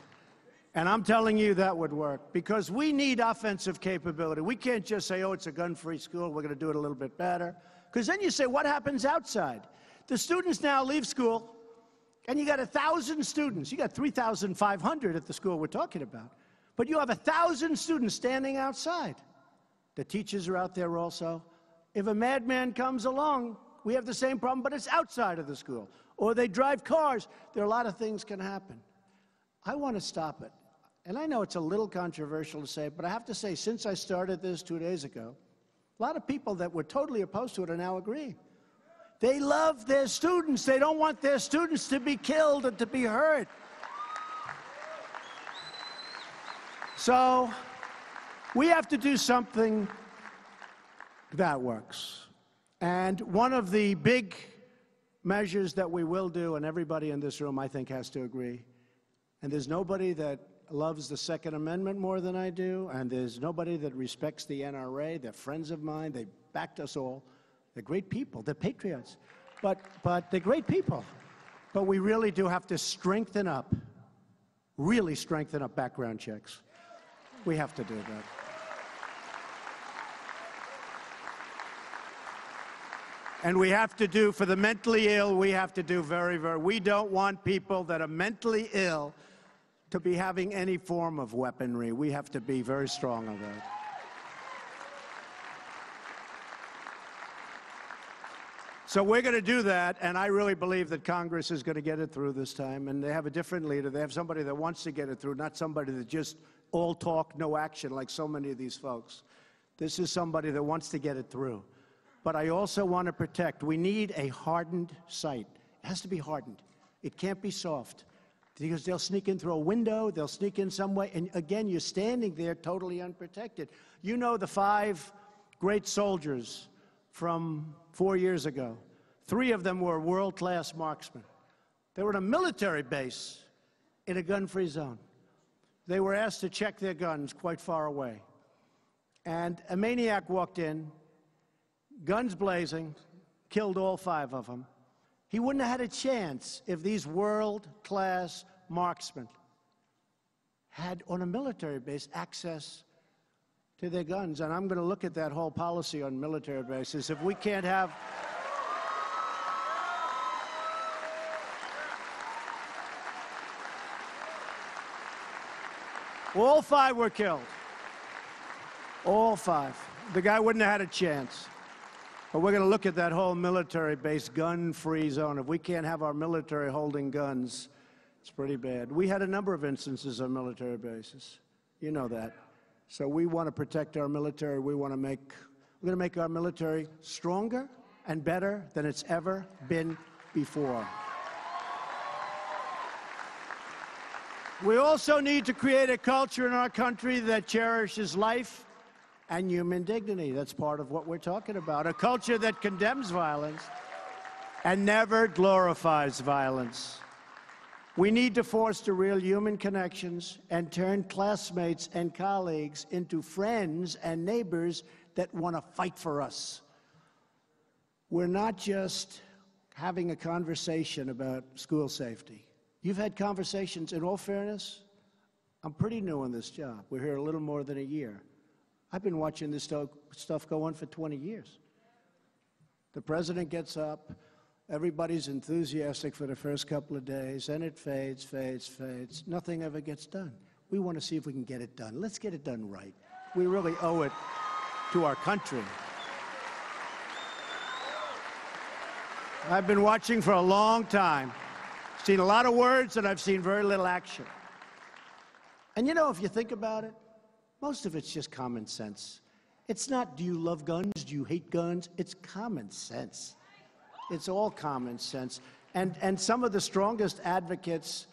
[SPEAKER 3] And I'm telling you that would work, because we need offensive capability. We can't just say, oh, it's a gun-free school, we're going to do it a little bit better. Because then you say, what happens outside? The students now leave school, and you got 1,000 students. You got 3,500 at the school we're talking about. But you have 1,000 students standing outside. The teachers are out there also. If a madman comes along, we have the same problem, but it's outside of the school. Or they drive cars. There are a lot of things can happen. I want to stop it. And I know it's a little controversial to say, but I have to say, since I started this 2 days ago, a lot of people that were totally opposed to it are now agreeing. They love their students. They don't want their students to be killed or to be hurt. So we have to do something that works. And one of the big measures that we will do, and everybody in this room, I think, has to agree, and there's nobody that loves the Second Amendment more than I do, and there's nobody that respects the NRA. They're friends of mine. They backed us all. They're great people. They're patriots. But they're great people. But we really do have to strengthen up, really strengthen up background checks. We have to do that. And we have to do, for the mentally ill, we have to do we don't want people that are mentally ill to be having any form of weaponry. We have to be very strong on that. So we're going to do that, and I really believe that Congress is going to get it through this time, and they have a different leader. They have somebody that wants to get it through, not somebody that just all talk, no action, like so many of these folks. This is somebody that wants to get it through. But I also want to protect. We need a hardened site. It has to be hardened. It can't be soft, because they'll sneak in through a window, they'll sneak in some way, and again, you're standing there totally unprotected. You know the 5 great soldiers from 4 years ago. 3 of them were world-class marksmen. They were in a military base in a gun-free zone. They were asked to check their guns quite far away. And a maniac walked in, guns blazing, killed all 5 of them. He wouldn't have had a chance if these world-class marksmen had, on a military base, access to their guns. And I'm going to look at that whole policy on military bases. If we can't have... All 5 were killed. All 5. The guy wouldn't have had a chance. But we're going to look at that whole military-based gun-free zone. If we can't have our military holding guns, It's pretty bad. We had a number of instances on military bases. You know that. So we want to protect our military. We're going to make our military stronger and better than it's ever been before. We also need to create a culture in our country that cherishes life and human dignity. That's part of what we're talking about. A culture that condemns violence and never glorifies violence. We need to foster real human connections and turn classmates and colleagues into friends and neighbors that want to fight for us. We're not just having a conversation about school safety. You've had conversations, in all fairness, I'm pretty new in this job. We're here a little more than a year. I've been watching this stuff go on for 20 years. The president gets up, everybody's enthusiastic for the first couple of days, and it fades, fades, fades. Nothing ever gets done. We want to see if we can get it done. Let's get it done right. We really owe it to our country. I've been watching for a long time. Seen a lot of words, and I've seen very little action. And you know, if you think about it, most of it's just common sense. It's not, do you love guns? Do you hate guns? It's common sense. It's all common sense. And some of the strongest advocates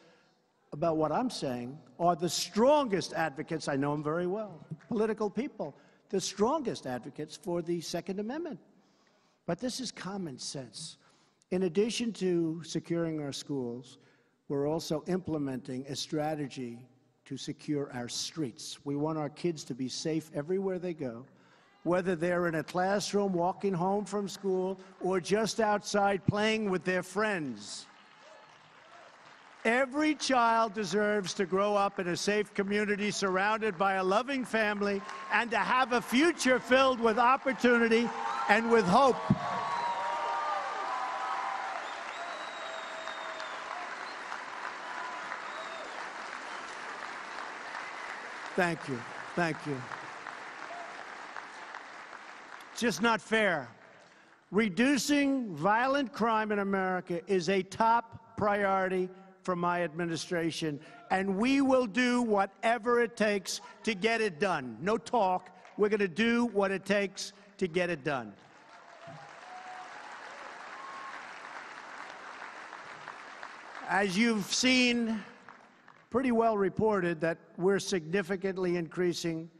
[SPEAKER 3] about what I'm saying are the strongest advocates, I know them very well, political people, the strongest advocates for the Second Amendment. But this is common sense. In addition to securing our schools, we're also implementing a strategy to secure our streets. We want our kids to be safe everywhere they go, whether they're in a classroom, walking home from school, or just outside playing with their friends. Every child deserves to grow up in a safe community surrounded by a loving family and to have a future filled with opportunity and with hope. Thank you. Thank you. It's just not fair. Reducing violent crime in America is a top priority for my administration, and we will do whatever it takes to get it done. No talk. We're going to do what it takes to get it done. As you've seen, pretty well reported that we're significantly increasing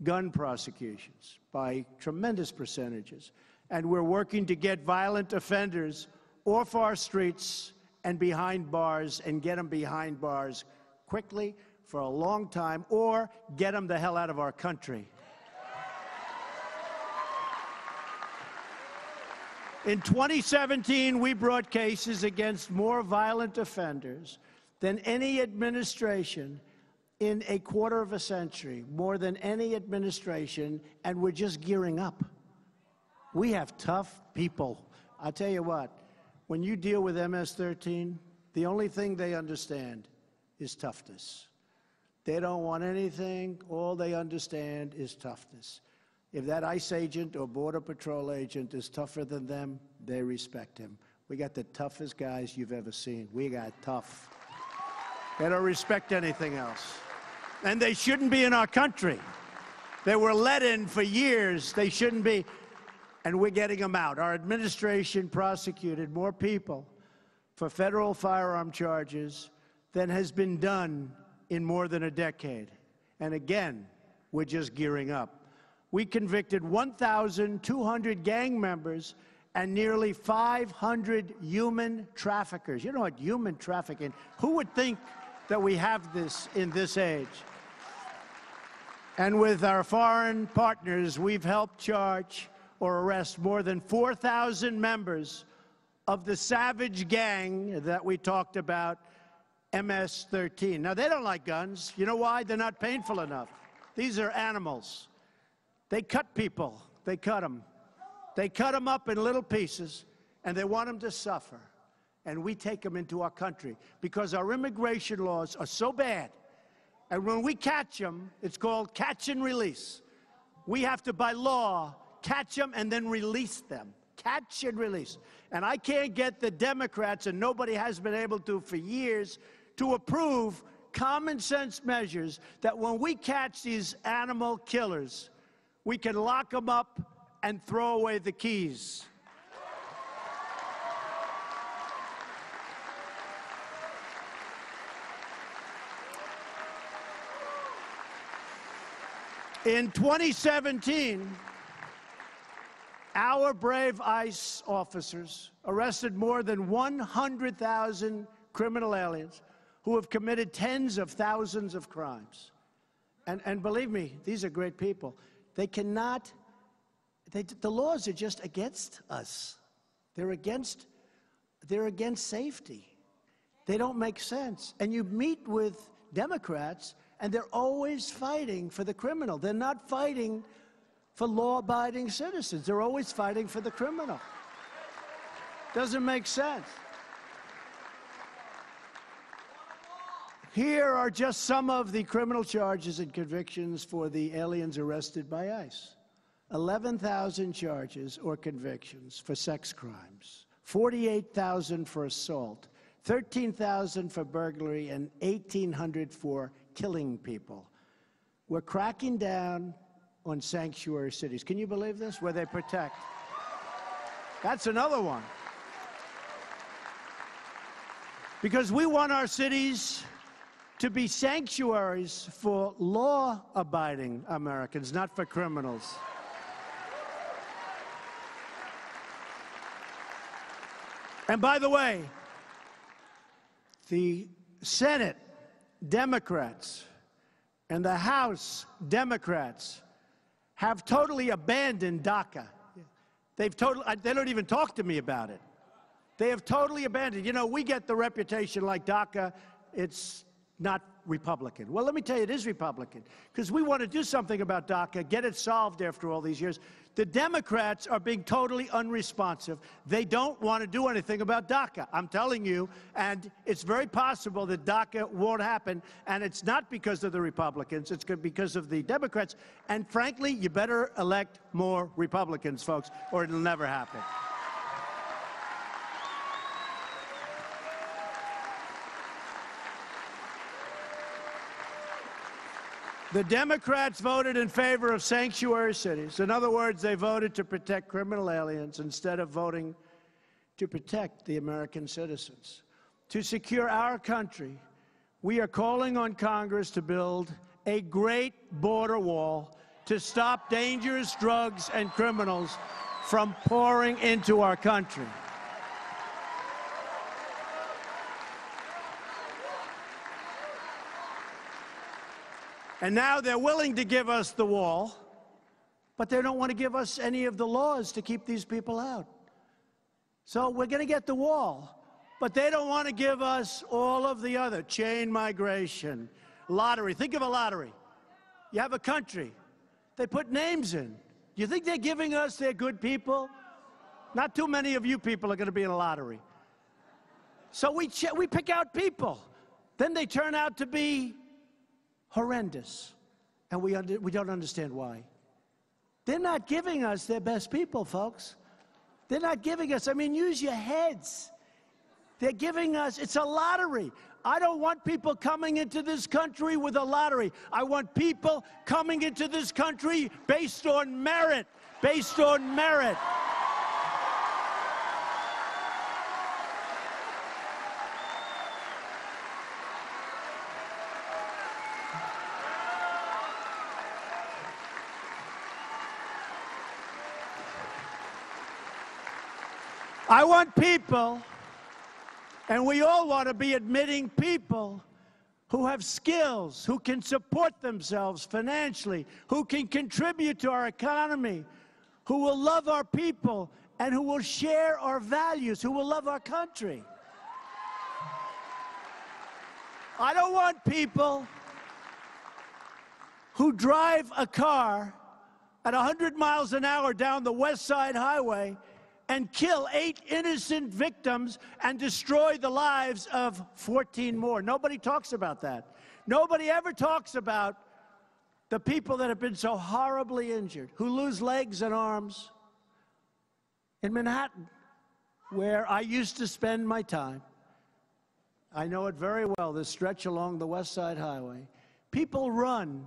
[SPEAKER 3] gun prosecutions by tremendous percentages. And we're working to get violent offenders off our streets and behind bars, and get them behind bars quickly for a long time, or get them the hell out of our country. In 2017, we brought cases against more violent offenders than any administration in a quarter of a century, more than any administration, and we're just gearing up. We have tough people. I'll tell you what, when you deal with MS-13, the only thing they understand is toughness. They don't want anything. All they understand is toughness. If that ICE agent or Border Patrol agent is tougher than them, they respect him. We got the toughest guys you've ever seen. We got tough. They don't respect anything else. And they shouldn't be in our country. They were let in for years. They shouldn't be. And we're getting them out. Our administration prosecuted more people for federal firearm charges than has been done in more than a decade. And again, we're just gearing up. We convicted 1,200 gang members and nearly 500 human traffickers. You know what human trafficking, who would think that we have this in this age? And with our foreign partners, we've helped charge or arrest more than 4,000 members of the savage gang that we talked about, MS-13. Now, they don't like guns. You know why? They're not painful enough. These are animals. They cut people. They cut them. They cut them up in little pieces, and they want them to suffer. And we take them into our country because our immigration laws are so bad. And when we catch them, it's called catch and release. We have to, by law, catch them and then release them. Catch and release. And I can't get the Democrats, and nobody has been able to for years, to approve common sense measures that when we catch these animal killers, we can lock them up and throw away the keys. In 2017, our brave ICE officers arrested more than 100,000 criminal aliens who have committed tens of thousands of crimes. And believe me, these are great people. They cannot, the laws are just against us. They're against safety. They don't make sense. And you meet with Democrats, and they're always fighting for the criminal. They're not fighting for law-abiding citizens. They're always fighting for the criminal. Doesn't make sense. Here are just some of the criminal charges and convictions for the aliens arrested by ICE. 11,000 charges or convictions for sex crimes, 48,000 for assault, 13,000 for burglary, and 1,800 for killing people. We're cracking down on sanctuary cities. Can you believe this? Where they protect. That's another one. Because we want our cities to be sanctuaries for law-abiding Americans, not for criminals. And by the way, the Senate Democrats and the House Democrats have totally abandoned DACA. They don't even talk to me about it. They have totally abandoned. You know, we get the reputation like DACA, it's not Republican. Well, let me tell you, it is Republican, because we want to do something about DACA, get it solved after all these years. The Democrats are being totally unresponsive. They don't want to do anything about DACA, I'm telling you, and it's very possible that DACA won't happen, and it's not because of the Republicans, it's because of the Democrats, and frankly, you better elect more Republicans, folks, or it'll never happen. The Democrats voted in favor of sanctuary cities. In other words, they voted to protect criminal aliens instead of voting to protect the American citizens. To secure our country, we are calling on Congress to build a great border wall to stop dangerous drugs and criminals from pouring into our country. And now they're willing to give us the wall, but they don't want to give us any of the laws to keep these people out. So we're going to get the wall, but they don't want to give us all of the other, chain migration, lottery. Think of a lottery. You have a country. They put names in. You think they're giving us their good people? Not too many of you people are going to be in a lottery. So we pick out people. Then they turn out to be horrendous, and we don't understand why. They're not giving us their best people, folks. They're not giving us, I mean, use your heads. They're giving us, it's a lottery. I don't want people coming into this country with a lottery. I want people coming into this country based on merit, based on merit. I want people, and we all want to be admitting people who have skills, who can support themselves financially, who can contribute to our economy, who will love our people, and who will share our values, who will love our country. I don't want people who drive a car at 100 miles an hour down the West Side Highway and kill 8 innocent victims and destroy the lives of 14 more. Nobody talks about that. Nobody ever talks about the people that have been so horribly injured, who lose legs and arms. In Manhattan, where I used to spend my time, I know it very well, this stretch along the West Side Highway. People run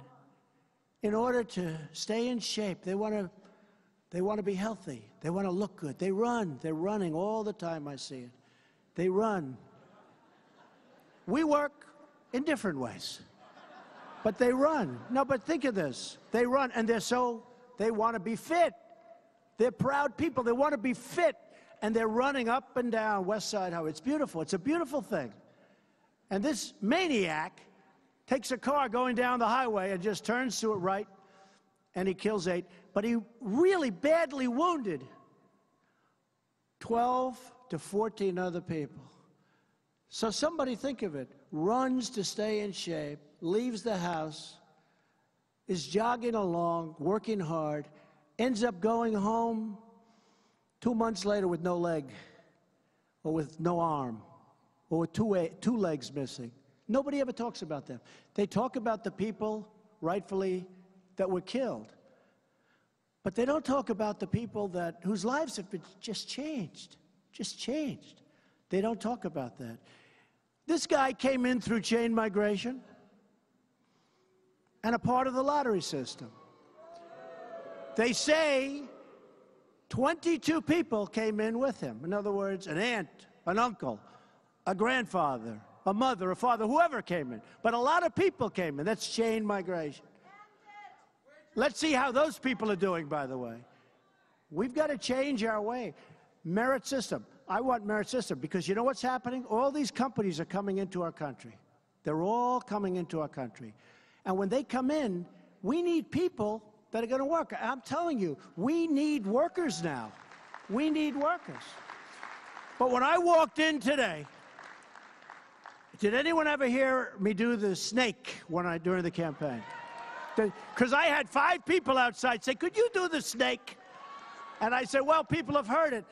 [SPEAKER 3] in order to stay in shape. They want to be healthy. They want to look good. They run. They're running all the time. I see it. They run. We work in different ways, but they run. No, but think of this. They run, and they want to be fit. They're proud people. They want to be fit, and they're running up and down West Side Highway. It's beautiful. It's a beautiful thing. And this maniac takes a car going down the highway and just turns to it right, and he kills 8. But he really badly wounded 12 to 14 other people. So somebody think of it. Runs to stay in shape, leaves the house, is jogging along, working hard, ends up going home 2 months later with no leg, or with no arm, or with two legs missing. Nobody ever talks about them. They talk about the people, rightfully, that were killed. But they don't talk about the people whose lives have been just changed. They don't talk about that. This guy came in through chain migration and a part of the lottery system. They say 22 people came in with him. In other words, an aunt, an uncle, a grandfather, a mother, a father, whoever came in. But a lot of people came in. That's chain migration. Let's see how those people are doing, by the way. We've got to change our way. Merit system. I want merit system because you know what's happening? All these companies are coming into our country. They're all coming into our country. And when they come in, we need people that are going to work. I'm telling you, we need workers now. We need workers. But when I walked in today, did anyone ever hear me do the snake during the campaign? Because I had 5 people outside say, could you do the snake? And I said, well, people have heard it.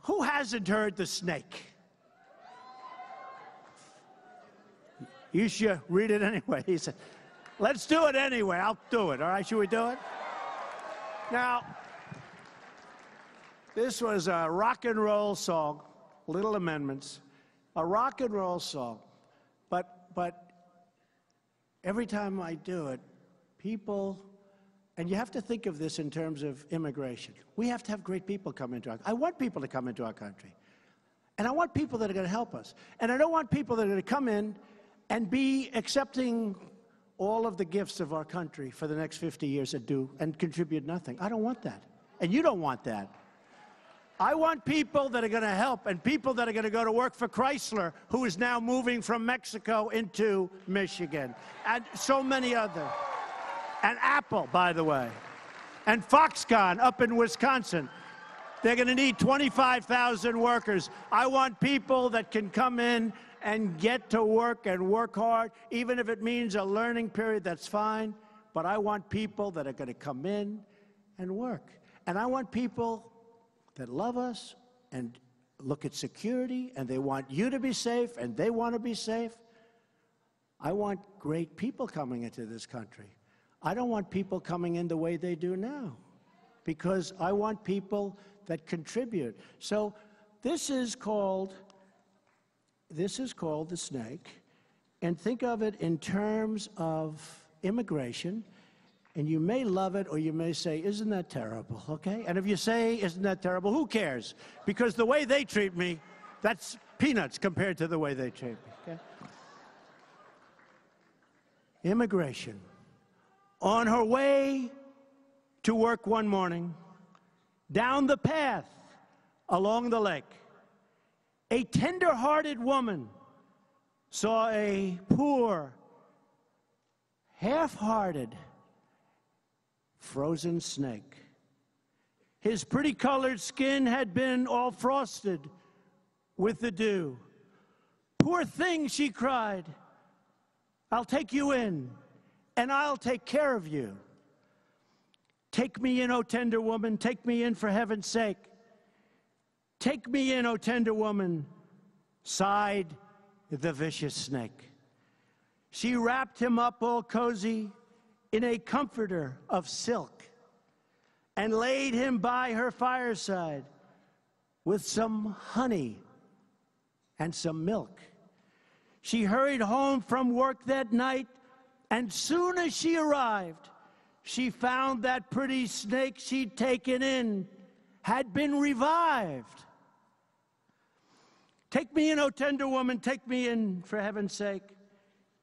[SPEAKER 3] Who hasn't heard the snake? You should read it anyway. He said, let's do it anyway. I'll do it. All right, should we do it? Now, this was a rock and roll song, little amendments, a rock and roll song. But every time I do it, people, and you have to think of this in terms of immigration. We have to have great people come into our country. I want people to come into our country. And I want people that are going to help us. And I don't want people that are going to come in and be accepting all of the gifts of our country for the next 50 years and contribute nothing. I don't want that. And you don't want that. I want people that are going to help and people that are going to go to work for Chrysler, who is now moving from Mexico into Michigan, and so many others. And Apple, by the way, and Foxconn up in Wisconsin. They're going to need 25,000 workers. I want people that can come in and get to work and work hard, even if it means a learning period, that's fine. But I want people that are going to come in and work. And I want people that love us and look at security, and they want you to be safe, and they want to be safe. I want great people coming into this country. I don't want people coming in the way they do now, because I want people that contribute. So this is called the snake, and think of it in terms of immigration, and you may love it or you may say, isn't that terrible, okay? And if you say, isn't that terrible, who cares? Because the way they treat me, that's peanuts compared to the way they treat me, okay? Immigration. On her way to work one morning, down the path along the lake, a tender-hearted woman saw a poor, half-hearted, frozen snake. His pretty-colored skin had been all frosted with the dew. "Poor thing," she cried, "I'll take you in, and I'll take care of you. Take me in, O tender woman, take me in for heaven's sake. Take me in, O tender woman," sighed the vicious snake. She wrapped him up all cozy in a comforter of silk and laid him by her fireside with some honey and some milk. She hurried home from work that night, and soon as she arrived, she found that pretty snake she'd taken in had been revived. Take me in, O tender woman, take me in, for heaven's sake.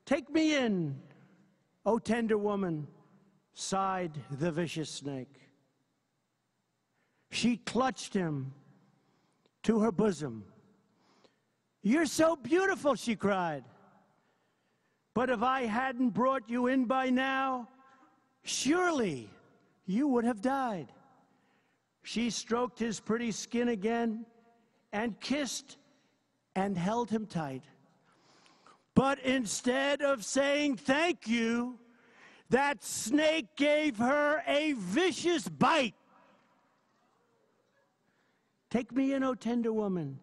[SPEAKER 3] Take me in, O tender woman, sighed the vicious snake. She clutched him to her bosom. You're so beautiful, she cried. But if I hadn't brought you in by now, surely you would have died. She stroked his pretty skin again and kissed and held him tight. But instead of saying thank you, that snake gave her a vicious bite. Take me in, O tender woman.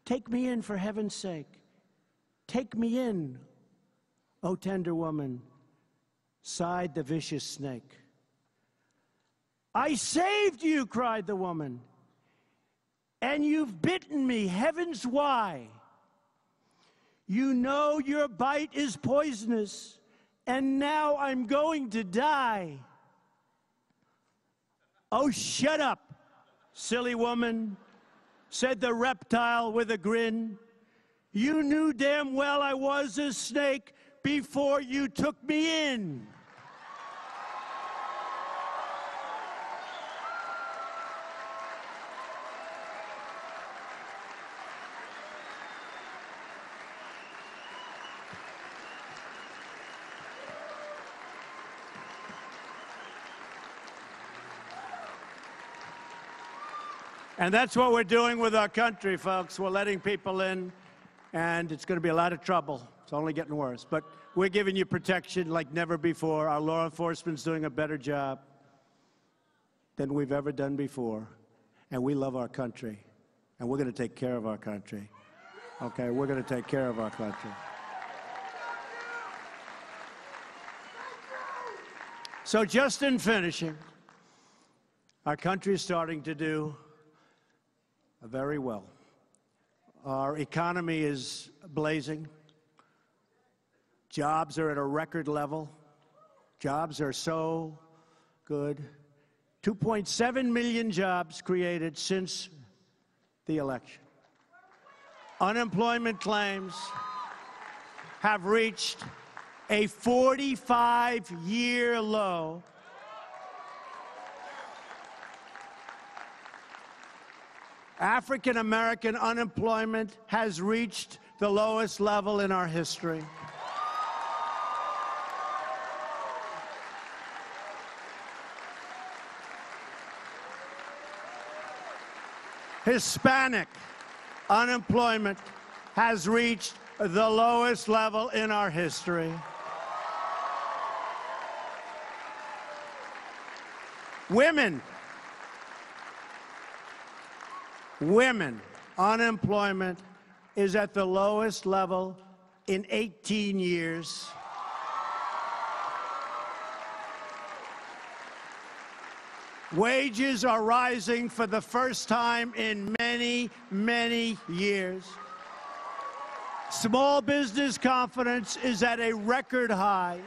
[SPEAKER 3] Take me in, for heaven's sake. Take me in, O tender woman, sighed the vicious snake. I saved you, cried the woman, and you've bitten me, heavens why? You know your bite is poisonous, and now I'm going to die. Oh, shut up, silly woman, said the reptile with a grin. You knew damn well I was a snake before you took me in. And that's what we're doing with our country, folks. We're letting people in, and it's going to be a lot of trouble. It's only getting worse. But we're giving you protection like never before. Our law enforcement's doing a better job than we've ever done before. And we love our country. And we're going to take care of our country. Okay, we're going to take care of our country. So just in finishing, our country is starting to do very well. Our economy is blazing. Jobs are at a record level. Jobs are so good. 2.7 million jobs created since the election. Unemployment claims have reached a 45-year low. African-American unemployment has reached the lowest level in our history. Hispanic unemployment has reached the lowest level in our history. Women unemployment is at the lowest level in 18 years. Wages are rising for the first time in many, many years. Small business confidence is at a record high.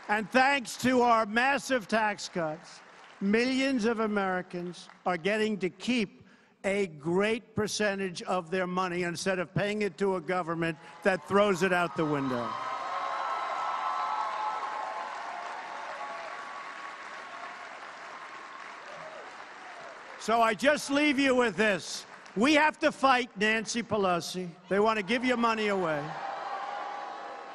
[SPEAKER 3] And thanks to our massive tax cuts, millions of Americans are getting to keep a great percentage of their money instead of paying it to a government that throws it out the window. So I just leave you with this. We have to fight Nancy Pelosi. They want to give your money away.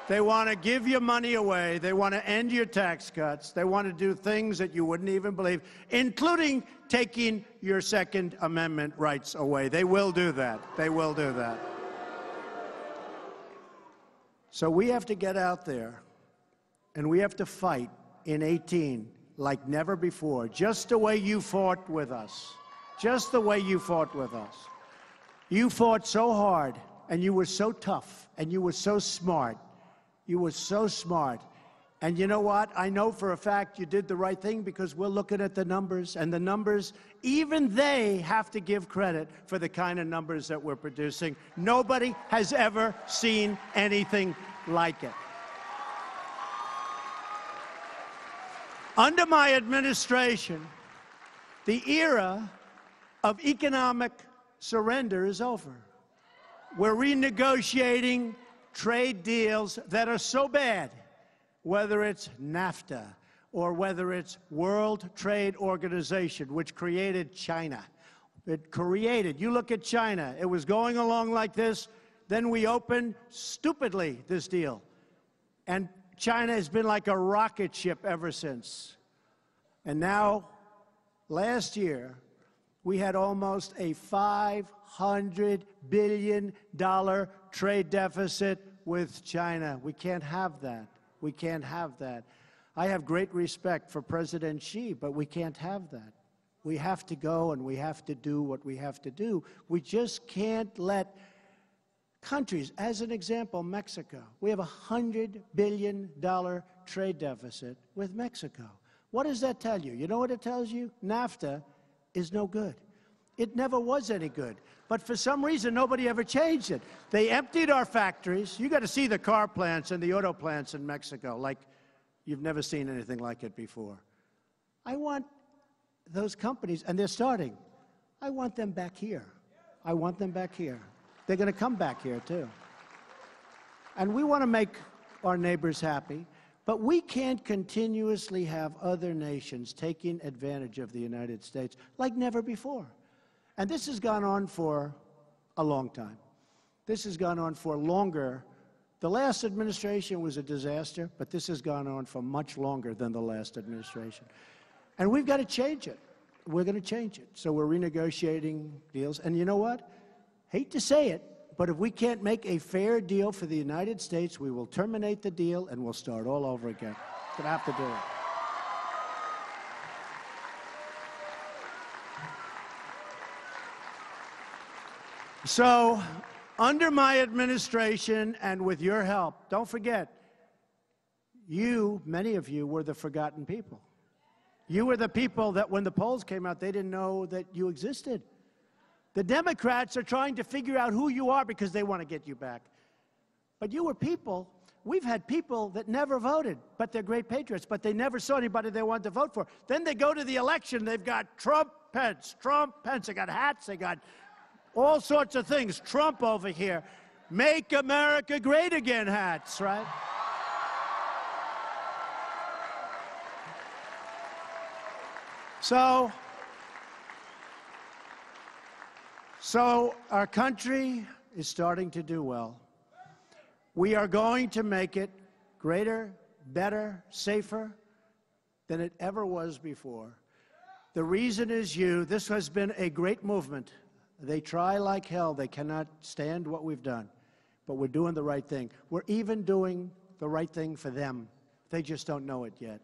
[SPEAKER 3] They want to give your money away. They want to end your tax cuts. They want to do things that you wouldn't even believe, including taking your Second Amendment rights away. They will do that. They will do that. So we have to get out there, and we have to fight in 18 like never before, just the way you fought with us. Just the way you fought with us. You fought so hard, and you were so tough, and you were so smart. You were so smart. And you know what? I know for a fact you did the right thing because we're looking at the numbers, and the numbers, even they have to give credit for the kind of numbers that we're producing. Nobody has ever seen anything like it. Under my administration, the era of economic surrender is over. We're renegotiating trade deals that are so bad, whether it's NAFTA or whether it's World Trade Organization, which created China. You look at China, it was going along like this, then we opened, stupidly, this deal. And China has been like a rocket ship ever since. And now, last year, we had almost a $500 billion trade deficit with China. We can't have that. We can't have that. I have great respect for President Xi, but we can't have that. We have to go and we have to do what we have to do. We just can't let countries, as an example, Mexico. We have a $100 billion trade deficit with Mexico. What does that tell you? You know what it tells you? NAFTA is no good. It never was any good. But for some reason, nobody ever changed it. They emptied our factories. You got to see the car plants and the auto plants in Mexico like you've never seen anything like it before. I want those companies, and they're starting. I want them back here. I want them back here. They're going to come back here, too. And we want to make our neighbors happy, but we can't continuously have other nations taking advantage of the United States like never before. And this has gone on for a long time. This has gone on for longer. The last administration was a disaster, but this has gone on for much longer than the last administration. And we've got to change it. We're going to change it. So we're renegotiating deals. And you know what? Hate to say it, but if we can't make a fair deal for the United States, we will terminate the deal and we'll start all over again. We're going to have to do it. So, under my administration and with your help, don't forget, you, many of you, were the forgotten people. You were the people that when the polls came out, they didn't know that you existed. The Democrats are trying to figure out who you are because they want to get you back. But you were people. We've had people that never voted, but they're great patriots, but they never saw anybody they wanted to vote for. Then they go to the election, they've got Trump, Pence, they got hats, they got all sorts of things. Trump over here. Make America great again hats, right? So our country is starting to do well. We are going to make it greater, better, safer than it ever was before. The reason is you. This has been a great movement. They try like hell. They cannot stand what we've done. But we're doing the right thing. We're even doing the right thing for them. They just don't know it yet.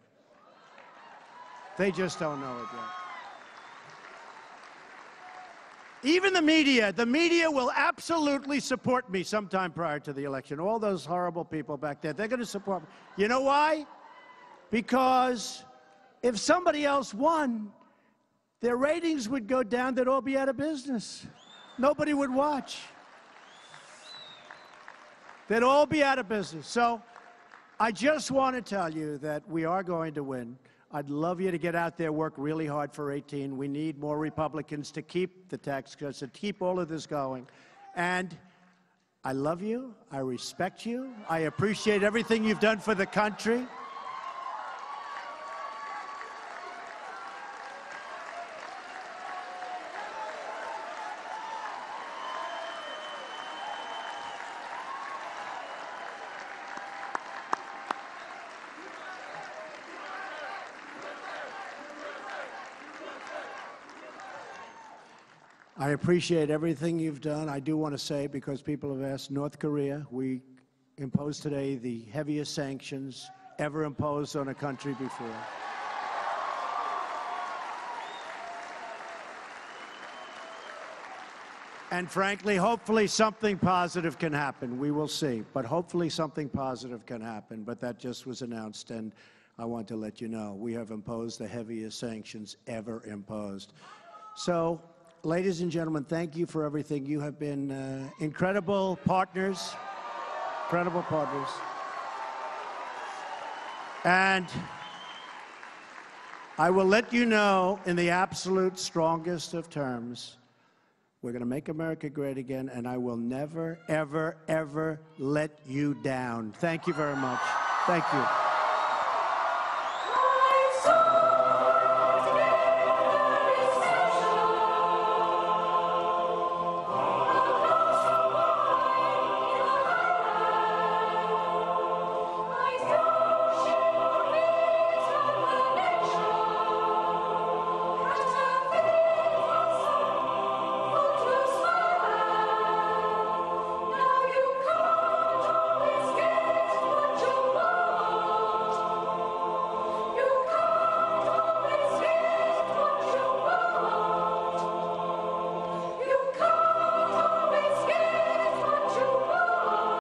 [SPEAKER 3] They just don't know it yet. Even the media will absolutely support me sometime prior to the election. All those horrible people back there, they're going to support me. You know why? Because if somebody else won, their ratings would go down, they'd all be out of business. Nobody would watch. They'd all be out of business. So I just want to tell you that we are going to win. I'd love you to get out there, work really hard for 18. We need more Republicans to keep the tax cuts, to keep all of this going. And I love you. I respect you. I appreciate everything you've done for the country. I appreciate everything you've done. I do want to say, because people have asked, North Korea, we imposed today the heaviest sanctions ever imposed on a country before. And frankly, hopefully something positive can happen. We will see. But hopefully something positive can happen. But that just was announced, and I want to let you know we have imposed the heaviest sanctions ever imposed. So, ladies and gentlemen, thank you for everything. You have been incredible partners. Incredible partners. And I will let you know in the absolute strongest of terms, we're going to make America great again, and I will never, ever, ever let you down. Thank you very much. Thank you.